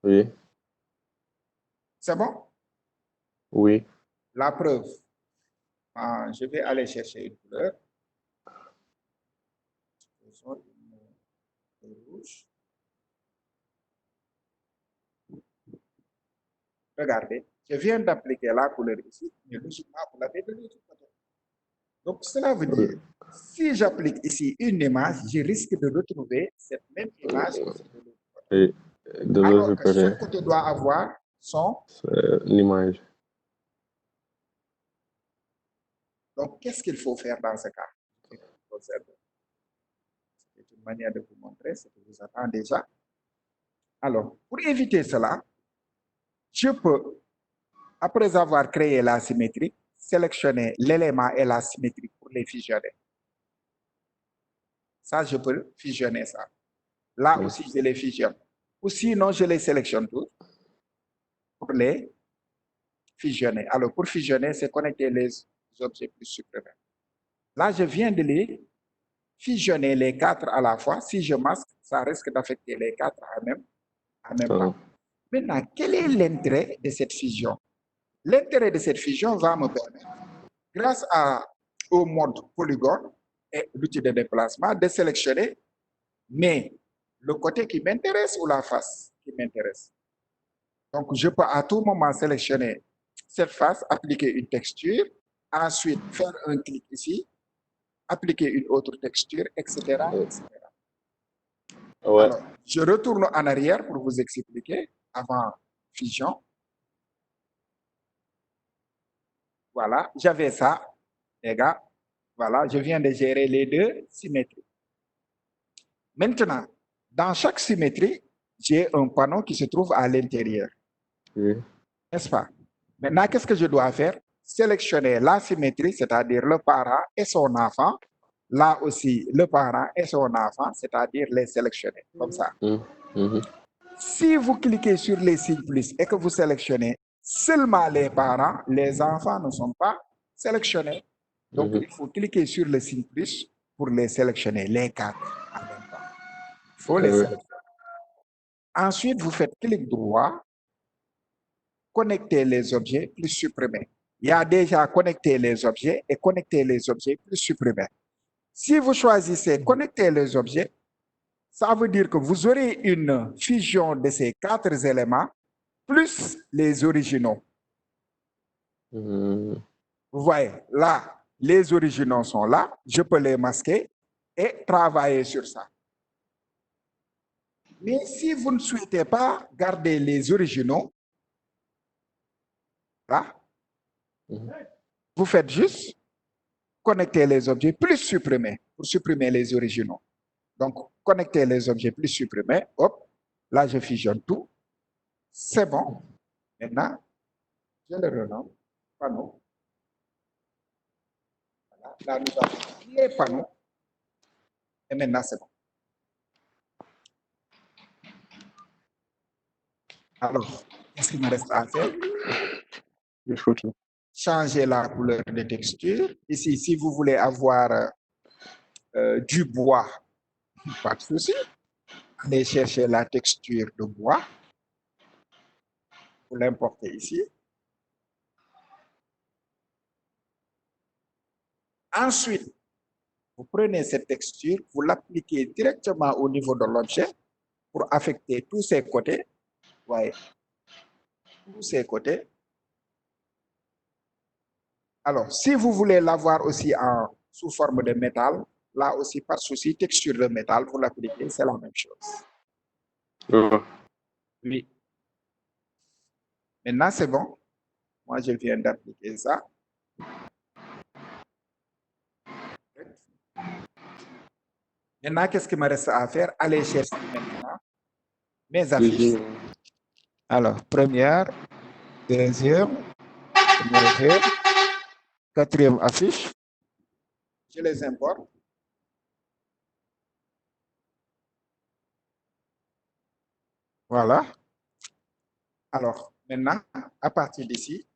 Oui. C'est bon? Oui. La preuve. Je vais aller chercher une couleur. Une rouge. Regardez, je viens d'appliquer la couleur ici, mais logiquement, vous l'avez de l'autre côté. Donc, cela veut dire, si j'applique ici une image, je risque de retrouver cette même image aussi de l'autre côté. Et de l'autre Alors que côté, chaque côté doit avoir son... c'est l'image. Donc, qu'est-ce qu'il faut faire dans ce cas? C'est une manière de vous montrer ce que vous attend déjà. Alors, pour éviter cela, je peux, après avoir créé la symétrie, sélectionner l'élément et la symétrie pour les fusionner. Ça, je peux fusionner ça. Là aussi, je les fusionne. Ou sinon, je les sélectionne tous pour les fusionner. Alors, pour fusionner, c'est connecter les objets plus supprimés. Là, je viens de les fusionner les 4 à la fois. Si je masque, ça risque d'affecter les 4 en même temps. Maintenant, quel est l'intérêt de cette fusion? L'intérêt de cette fusion va me permettre, grâce au mode polygone et l'outil de déplacement, de sélectionner mais le côté qui m'intéresse ou la face qui m'intéresse. Donc, je peux à tout moment sélectionner cette face, appliquer une texture, ensuite faire un clic ici, appliquer une autre texture, etc. etc. Ouais. Alors, je retourne en arrière pour vous expliquer avant fusion. Voilà, j'avais ça, les gars. Voilà, je viens de gérer les deux symétries. Maintenant, dans chaque symétrie, j'ai un panneau qui se trouve à l'intérieur. N'est-ce pas? Maintenant, qu'est-ce que je dois faire? Sélectionner la symétrie, c'est-à-dire le parent et son enfant. Là aussi, le parent et son enfant, c'est-à-dire les sélectionner, comme ça. Si vous cliquez sur les signes plus et que vous sélectionnez seulement les parents, les enfants ne sont pas sélectionnés. Donc, il faut cliquer sur le signe plus pour les sélectionner, les 4 en même temps. Il faut les sélectionner. Ensuite, vous faites clic droit, connecter les objets plus supprimés. Il y a déjà connecté les objets et connecter les objets plus supprimés. Si vous choisissez connecter les objets, ça veut dire que vous aurez une fusion de ces 4 éléments plus les originaux. Vous voyez, là, les originaux sont là. Je peux les masquer et travailler sur ça. Mais si vous ne souhaitez pas garder les originaux, là, vous faites juste connecter les objets plus supprimés pour supprimer les originaux. Donc, connecter les objets plus supprimés, hop, là, je fusionne tout. C'est bon. Maintenant, je le renomme panneau. Voilà. Là, nous avons les panneaux. Et maintenant, c'est bon. Alors, qu'est-ce qu'il me reste à faire? Changer la couleur de texture. Ici, si vous voulez avoir du bois, pas de souci. Allez chercher la texture de bois. Vous l'importez ici. Ensuite, vous prenez cette texture, vous l'appliquez directement au niveau de l'objet pour affecter tous ses côtés. Ouais. Tous ces côtés. Alors, si vous voulez l'avoir aussi sous forme de métal, là aussi, pas de souci, texture de métal, vous l'appliquez, c'est la même chose. Oui. Maintenant, c'est bon. Moi, je viens d'appliquer ça. Maintenant, qu'est-ce qu'il me reste à faire? Aller chercher maintenant mes affiches. Alors, première, deuxième, troisième, quatrième affiche. Je les importe. Voilà. Alors, maintenant, à partir d'ici,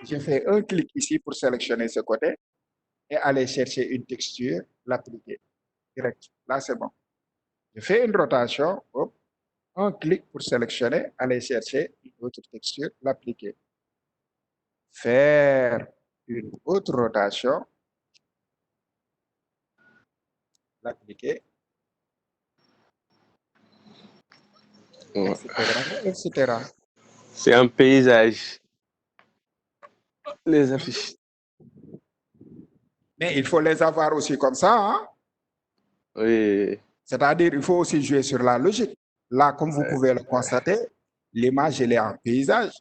je fais un clic ici pour sélectionner ce côté et aller chercher une texture, l'appliquer direct. Là, c'est bon. Je fais une rotation, hop, un clic pour sélectionner, aller chercher une autre texture, l'appliquer. Faire une autre rotation, l'appliquer, etc., etc. C'est un paysage. Les affiches. Mais il faut les avoir aussi comme ça, hein? Oui. C'est-à-dire, il faut aussi jouer sur la logique. Là, comme vous pouvez le constater, l'image, elle est en paysage.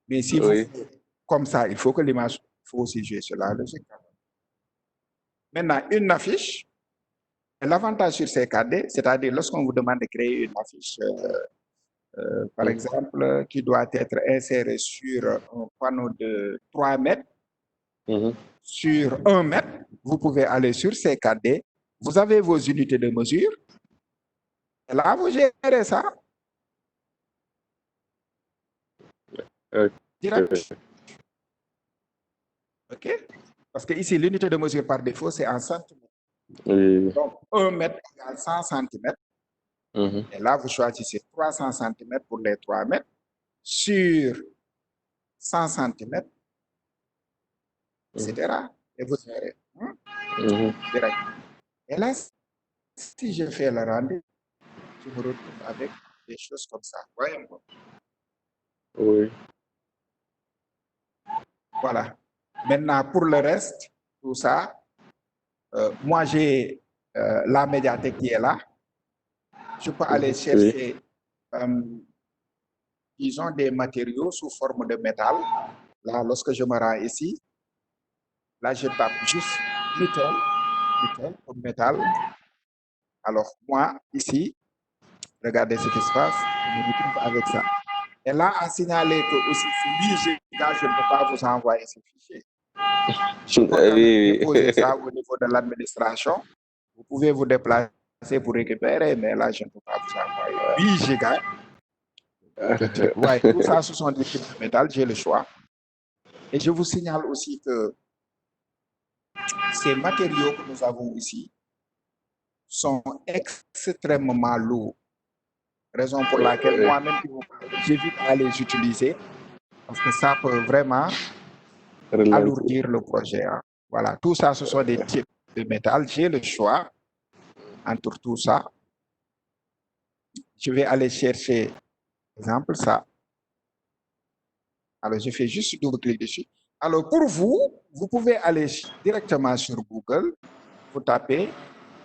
Mais si vous faites comme ça, il faut que l'image, il faut aussi jouer sur la logique. Maintenant, une affiche, l'avantage sur ces KD, c'est-à-dire lorsqu'on vous demande de créer une affiche, par exemple, qui doit être insérée sur un panneau de 3 mètres, sur 1 mètre, vous pouvez aller sur C4D. Vous avez vos unités de mesure. Et là, vous gérez ça. Direct. OK? Parce que ici, l'unité de mesure par défaut, c'est en centimètres. Oui. Donc, 1 mètre égale 100 centimètres. Et là, vous choisissez 300 centimètres pour les 3 mètres sur 100 centimètres, etc. Et vous gérez. Direct. Et là, si je fais le rendu, je me retrouve avec des choses comme ça. Voyez. Oui. Voilà. Maintenant, pour le reste, tout ça, moi, j'ai la médiathèque qui est là. Je peux aller chercher, disons, des matériaux sous forme de métal. Là, lorsque je me rends ici, là, je tape juste nickel comme métal. Alors, moi, ici, regardez ce qui se passe. Je me retrouve avec ça. Et là, à signaler que aussi, sur 8 gigas, je ne peux pas vous envoyer ce fichier. Je peux quand même déposer ça au niveau de l'administration. Vous pouvez vous déplacer pour récupérer, mais là, je ne peux pas vous envoyer 8 gigas. Ouais, tout ça, ce sont des types de métal, j'ai le choix. Et je vous signale aussi que ces matériaux que nous avons ici sont extrêmement lourds. Raison pour laquelle moi-même, j'évite à les utiliser parce que ça peut vraiment alourdir le projet. Hein. Voilà, tout ça, ce sont des types de métal. J'ai le choix entre tout ça. Je vais aller chercher, par exemple, ça. Alors, je fais juste double-clic dessus. Alors, pour vous, vous pouvez aller directement sur Google. Vous tapez.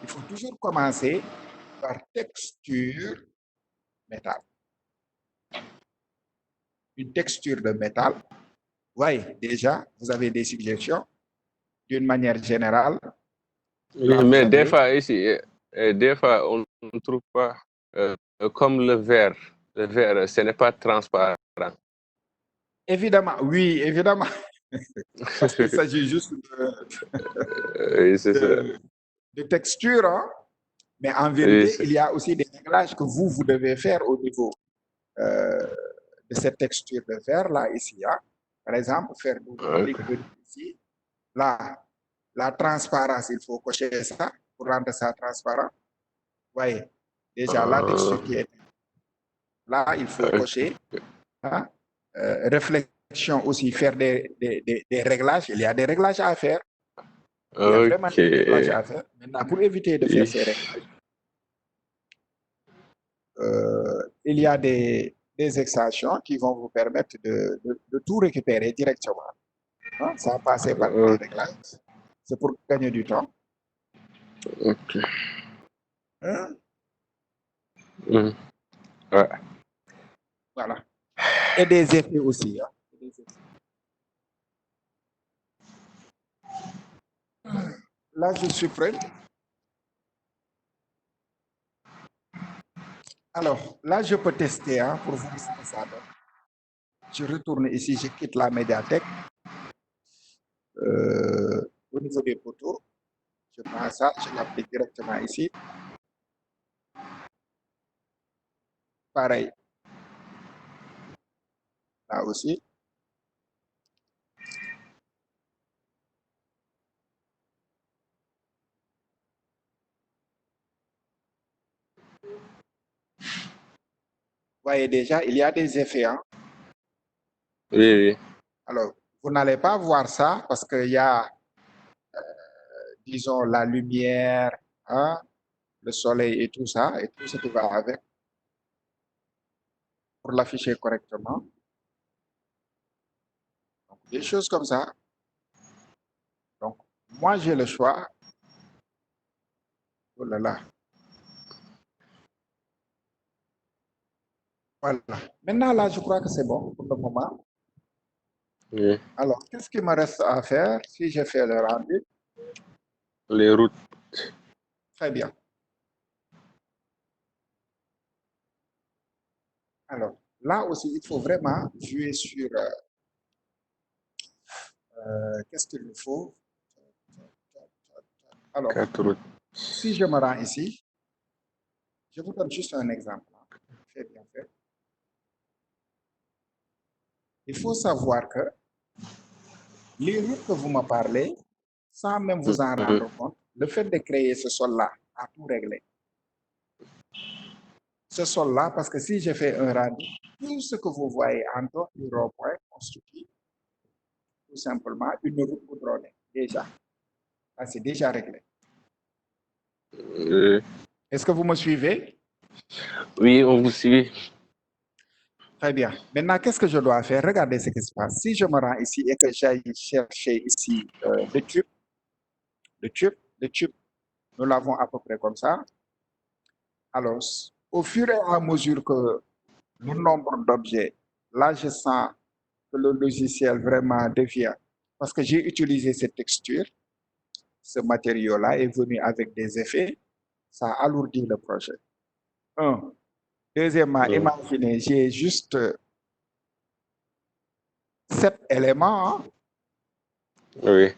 Il faut toujours commencer par texture métal. Une texture de métal. Oui, déjà, vous avez des suggestions. D'une manière générale. Oui, mais des fois, ici, des fois, on ne trouve pas comme le verre. Le verre, ce n'est pas transparent. Évidemment, oui, évidemment. Parce qu'il s'agit juste de texture. Hein? Mais en vérité, il y a aussi des réglages que vous devez faire au niveau de cette texture de verre là, ici. Hein? Par exemple, faire double clic ici. Là, la transparence, il faut cocher ça pour rendre ça transparent. Vous voyez, déjà la texture qui est là, il faut cocher. Hein? Réflexion aussi, faire des réglages. Il y a des réglages à faire. Il y a vraiment des réglages à faire. Maintenant, pour éviter de faire ces réglages, il y a des extensions qui vont vous permettre de tout récupérer directement. Hein? Sans passer par les réglages. C'est pour gagner du temps. Ok. Hein? Ouais. Voilà. Et des effets aussi. Hein? Là, je suis prêt. Alors, là, je peux tester hein, pour voir ce que ça donne. Je retourne ici, je quitte la médiathèque. Au niveau des poteaux, je prends ça, je l'applique directement ici. Pareil. Là aussi. Vous voyez déjà, il y a des effets. Hein? Oui. Alors, vous n'allez pas voir ça parce qu'il y a, disons, la lumière, hein, le soleil et tout ça, et tout ce qui va avec, pour l'afficher correctement. Donc, des choses comme ça. Donc, moi, j'ai le choix. Oh là là. Voilà. Maintenant, là, je crois que c'est bon pour le moment. Oui. Alors, qu'est-ce qui me reste à faire si je fais le rendu? Les routes. Très bien. Alors, là aussi, il faut vraiment jouer sur qu'est-ce qu'il nous faut? Alors, 4 routes. si je me rends ici, je vous donne juste un exemple. Très bien fait. Il faut savoir que les routes que vous me parlez, sans même vous en rendre compte, le fait de créer ce sol-là a tout réglé. Ce sol-là, parce que si je fais un rendu, tout ce que vous voyez en dehors du rond-point constitue tout simplement une route goudronnée. Déjà. Ça, c'est déjà réglé. Est-ce que vous me suivez? Oui, on vous suit. Très bien. Maintenant, qu'est-ce que je dois faire? Regardez ce qui se passe. Si je me rends ici et que j'aille chercher ici le tube, le tube, nous l'avons à peu près comme ça. Alors, au fur et à mesure que le nombre d'objets, là, je sens que le logiciel vraiment devient, parce que j'ai utilisé cette texture, ce matériau-là est venu avec des effets, ça alourdit le projet. Un. Deuxièmement, imaginez, j'ai juste 7 éléments, hein. Oui.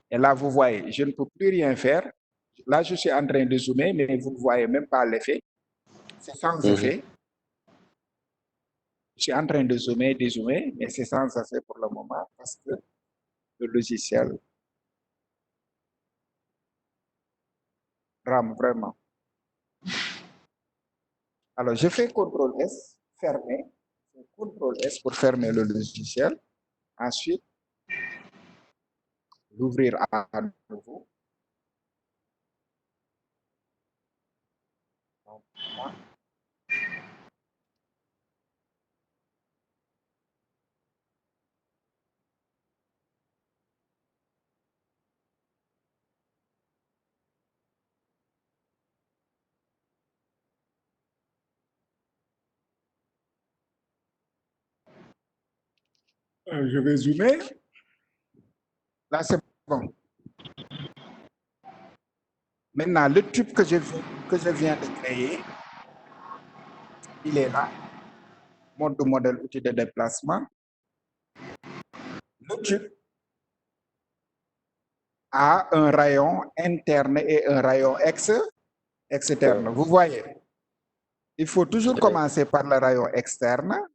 Et là, vous voyez, je ne peux plus rien faire. Là, je suis en train de zoomer, mais vous ne voyez même pas l'effet. C'est sans effet. Je suis en train de zoomer, dézoomer, mais c'est sans effet pour le moment parce que le logiciel rame vraiment. Alors, je fais CTRL S, fermer. CTRL S pour fermer le logiciel. Ensuite, l'ouvrir à nouveau. Donc, là. Je vais zoomer. Là, c'est bon. Maintenant, le tube que je viens de créer, il est là. Mode de modèle, outil de déplacement. Le tube a un rayon interne et un rayon externe. Vous voyez, il faut toujours commencer par le rayon externe,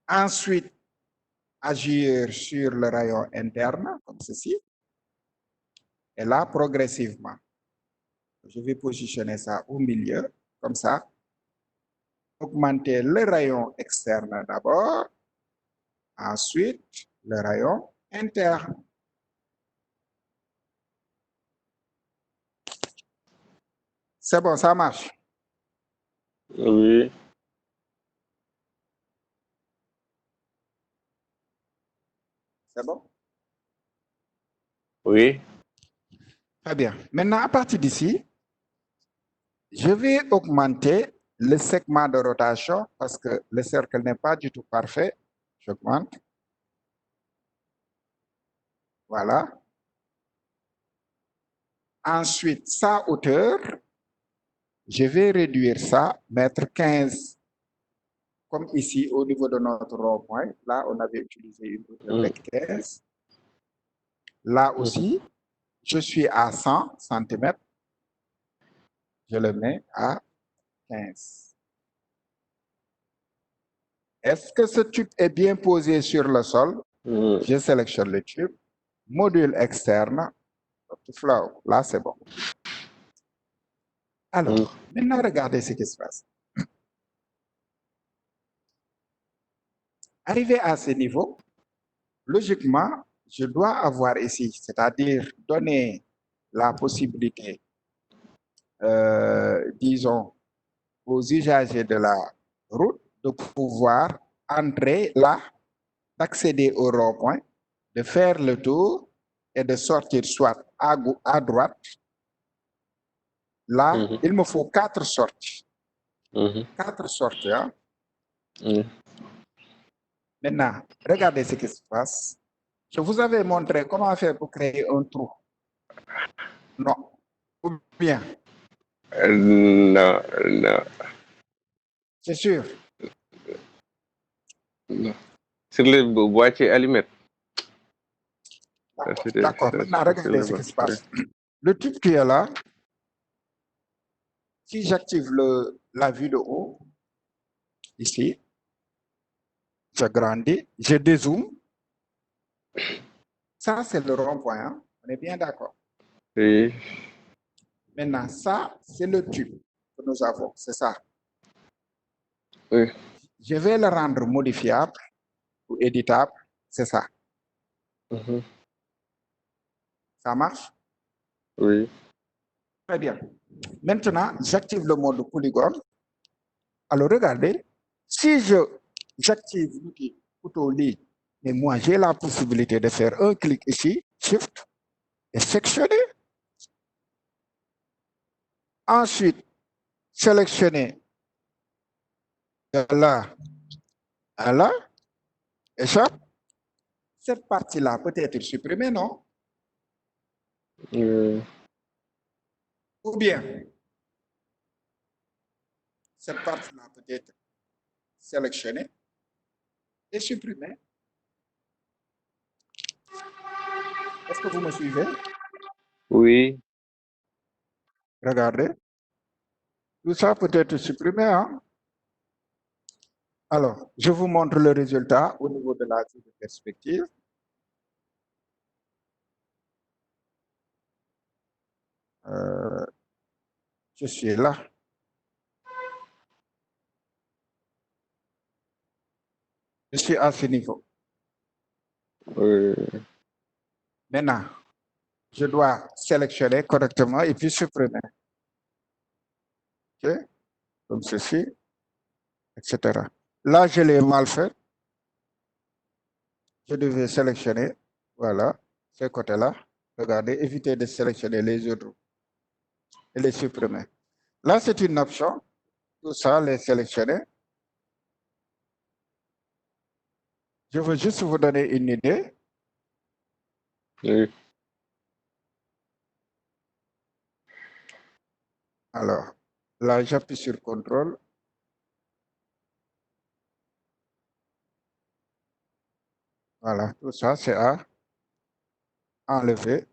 ensuite agir sur le rayon interne, comme ceci, et là, progressivement. Je vais positionner ça au milieu, comme ça. Augmenter le rayon externe d'abord, ensuite le rayon interne. C'est bon, ça marche. Oui. C'est bon? Oui. Très bien. Maintenant, à partir d'ici, je vais augmenter le segment de rotation parce que le cercle n'est pas du tout parfait. J'augmente. Voilà. Ensuite, sa hauteur, je vais réduire ça, mettre 15. Comme ici, au niveau de notre rond-point, là, on avait utilisé une hauteur de 15. Là aussi, je suis à 100 cm. Je le mets à 15. Est-ce que ce tube est bien posé sur le sol? Je sélectionne le tube. Module externe. Flow. Là, c'est bon. Alors, maintenant, regardez ce qui se passe. Arrivé à ce niveau, logiquement, je dois avoir ici, c'est-à-dire donner la possibilité, disons, aux usagers de la route de pouvoir entrer là, d'accéder au rond-point, de faire le tour et de sortir soit à droite. Là, il me faut 4 sorties. 4 sorties. Hein? Maintenant, regardez ce qui se passe. Je vous avais montré comment faire pour créer un trou. Non. Ou bien, Non, non. c'est sûr. Non. Sur le boîtier allumette. D'accord. Maintenant, regardez ce qui se passe. Le tube qui est là, si j'active la vue de haut, ici, j'agrandis, je dézoome. Ça, c'est le rond-point. Hein? On est bien d'accord. Oui. Maintenant, ça, c'est le tube que nous avons. C'est ça. Oui. Je vais le rendre modifiable ou éditable. C'est ça. Ça marche? Oui. Très bien. Maintenant, j'active le mode polygone. Alors, regardez, si j'active l'outil couteau lit, mais moi, j'ai la possibilité de faire un clic ici, Shift, et sectionner. Ensuite, sélectionner de là à là, échappe. Cette partie-là peut être supprimée, non? Ou bien, cette partie-là peut être sélectionnée et supprimée. Est-ce que vous me suivez? Oui. Regardez. Tout ça peut être supprimé. Hein? Alors, je vous montre le résultat au niveau de la vue de perspective. Je suis là. Je suis à ce niveau. Oui. Maintenant, je dois sélectionner correctement et puis supprimer. OK? Comme ceci, etc. Là, je l'ai mal fait. Je devais sélectionner. Voilà, ce côté-là. Regardez, évitez de sélectionner les autres et les supprimer. Là, c'est une option. Tout ça, les sélectionner. Je veux juste vous donner une idée. Oui. Alors, là, j'appuie sur CTRL. Voilà, tout ça, c'est à enlever.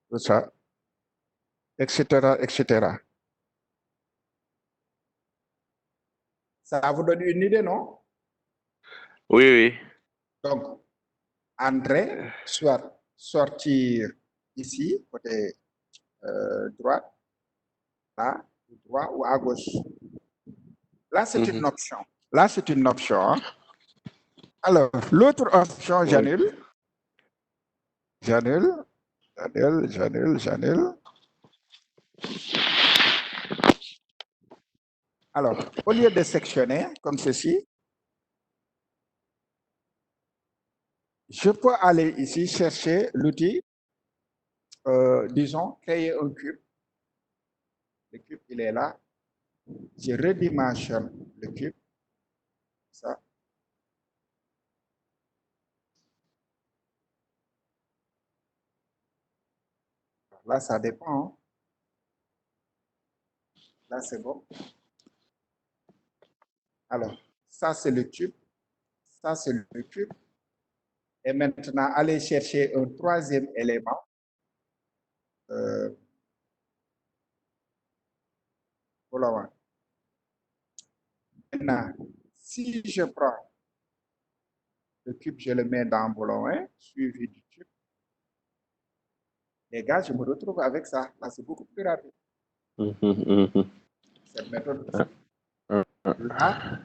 Tout ça, etc., etc. Ça vous donne une idée, non? Oui, oui. Donc, entrer, soit sortir ici, côté droite, là, droit ou à gauche. Là, c'est une option. Là, c'est une option. Hein? Alors, l'autre option, j'annule. J'annule, j'annule, j'annule, j'annule. Alors, au lieu de sectionner comme ceci, je peux aller ici chercher l'outil, disons, créer un cube. Le cube, il est là. Je redimensionne le cube. Ça. Là, ça dépend. Hein. Là, c'est bon. Alors, ça, c'est le cube. Ça, c'est le cube. Et maintenant, aller chercher un troisième élément. Voilà. Maintenant, si je prends le cube, je le mets dans Boulogne, suivi du cube. Les gars, je me retrouve avec ça. Là, c'est beaucoup plus rapide. Cette méthode. Là,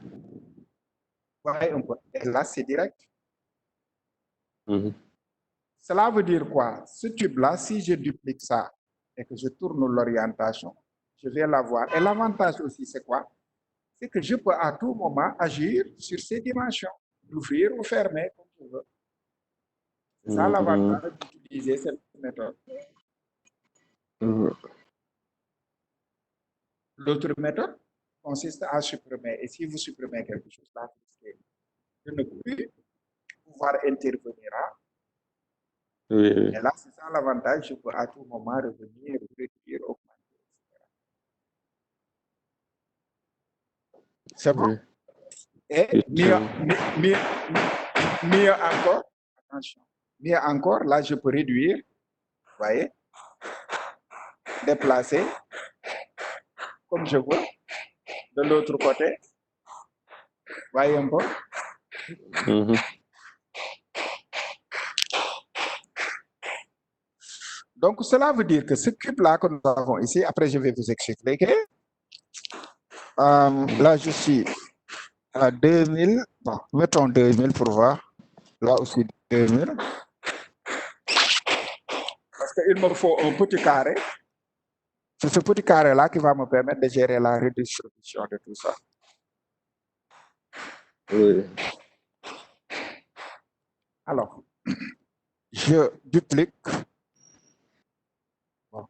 voyez un peu. Et là, c'est direct. Cela veut dire quoi? Ce tube-là, si je duplique ça et que je tourne l'orientation, je vais l'avoir. Et l'avantage aussi, c'est quoi? C'est que je peux à tout moment agir sur ces dimensions, l'ouvrir ou fermer comme je veux. C'est ça l'avantage d'utiliser cette méthode. L'autre méthode consiste à supprimer. Et si vous supprimez quelque chose là, je ne peux plus pouvoir intervenir. Hein? Oui, oui. Et là, c'est ça l'avantage. Je peux à tout moment revenir, réduire, augmenter, etc. C'est bon? Oui. Et Mieux encore, attention, mieux encore, là, je peux réduire, vous voyez, déplacer, comme je veux, de l'autre côté, voyez un peu. Donc, cela veut dire que ce cube-là que nous avons ici, après je vais vous expliquer. Là, je suis à 2000, bon, mettons 2000 pour voir. Là aussi 2000. Parce qu'il me faut un petit carré. C'est ce petit carré-là qui va me permettre de gérer la redistribution de tout ça. Oui. Alors, je duplique. Bon.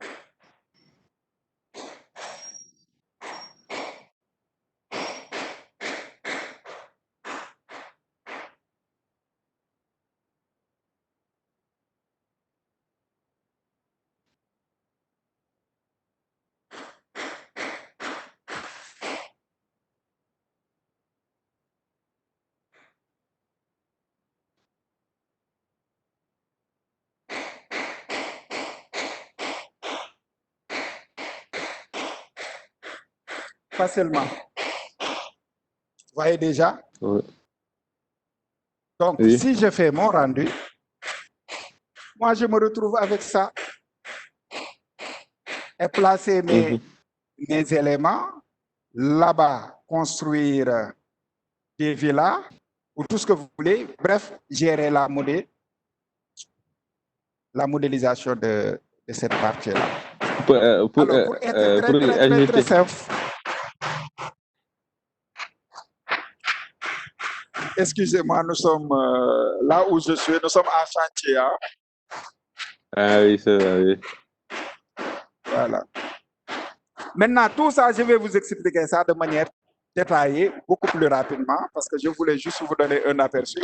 Facilement. Vous voyez déjà? Oui. Donc, Oui. si je fais mon rendu, moi, je me retrouve avec ça. Et placer mes éléments là-bas, construire des villas ou tout ce que vous voulez. Bref, gérer la modélisation de cette partie-là. Alors, pour être très simple, excusez-moi, nous sommes là où je suis, nous sommes en chantier. Hein? Ah oui, c'est vrai, oui. Voilà. Maintenant, tout ça, je vais vous expliquer ça de manière détaillée, beaucoup plus rapidement, parce que je voulais juste vous donner un aperçu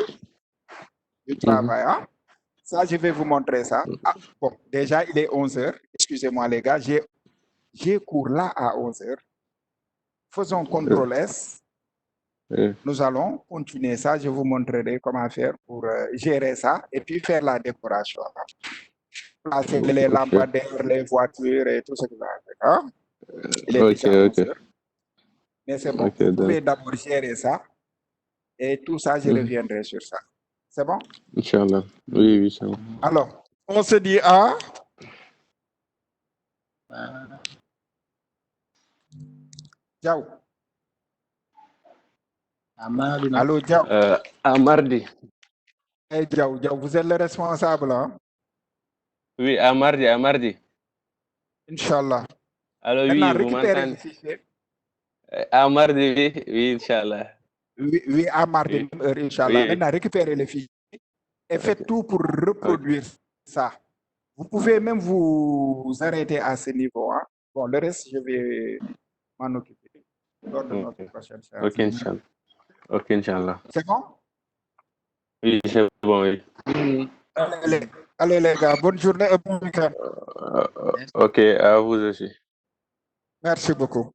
du travail. Hein? Ça, je vais vous montrer ça. Ah, bon, déjà, il est 11h. Excusez-moi, les gars, j'ai cours là à 11h. Faisons CTRL S. Nous allons continuer ça. Je vous montrerai comment faire pour gérer ça et puis faire la décoration. Placer les lampadaires, les voitures et tout ce qui va avec. Hein? Il est déjà 11h. Mais c'est bon. Vous pouvez d'abord gérer ça. Et tout ça, je reviendrai sur ça. C'est bon? Inch'Allah. Oui, oui, c'est bon. Alors, on se dit à... Ciao. À mardi. Allô, Diao. À mardi. Hey, Diao, vous êtes le responsable, hein? Oui, à mardi, à mardi. Inch'Allah. Alors maintenant, oui, vous récupérez m'entendez? le fichier. À mardi, oui, oui, Inch'Allah. Oui, à mardi, Oui. même heure, Inch'Allah. Oui. Maintenant, récupérez le fichier et faites tout pour reproduire ça. Vous pouvez même vous arrêter à ce niveau. Hein? Bon, le reste, je vais m'en occuper lors de notre prochaine séance. Ok, Inch'Allah. Ok, Inch'Allah. C'est bon? Oui, c'est bon, oui. Oui. Allez, les gars, bonne journée et bon week-end. Ok, à vous aussi. Merci beaucoup.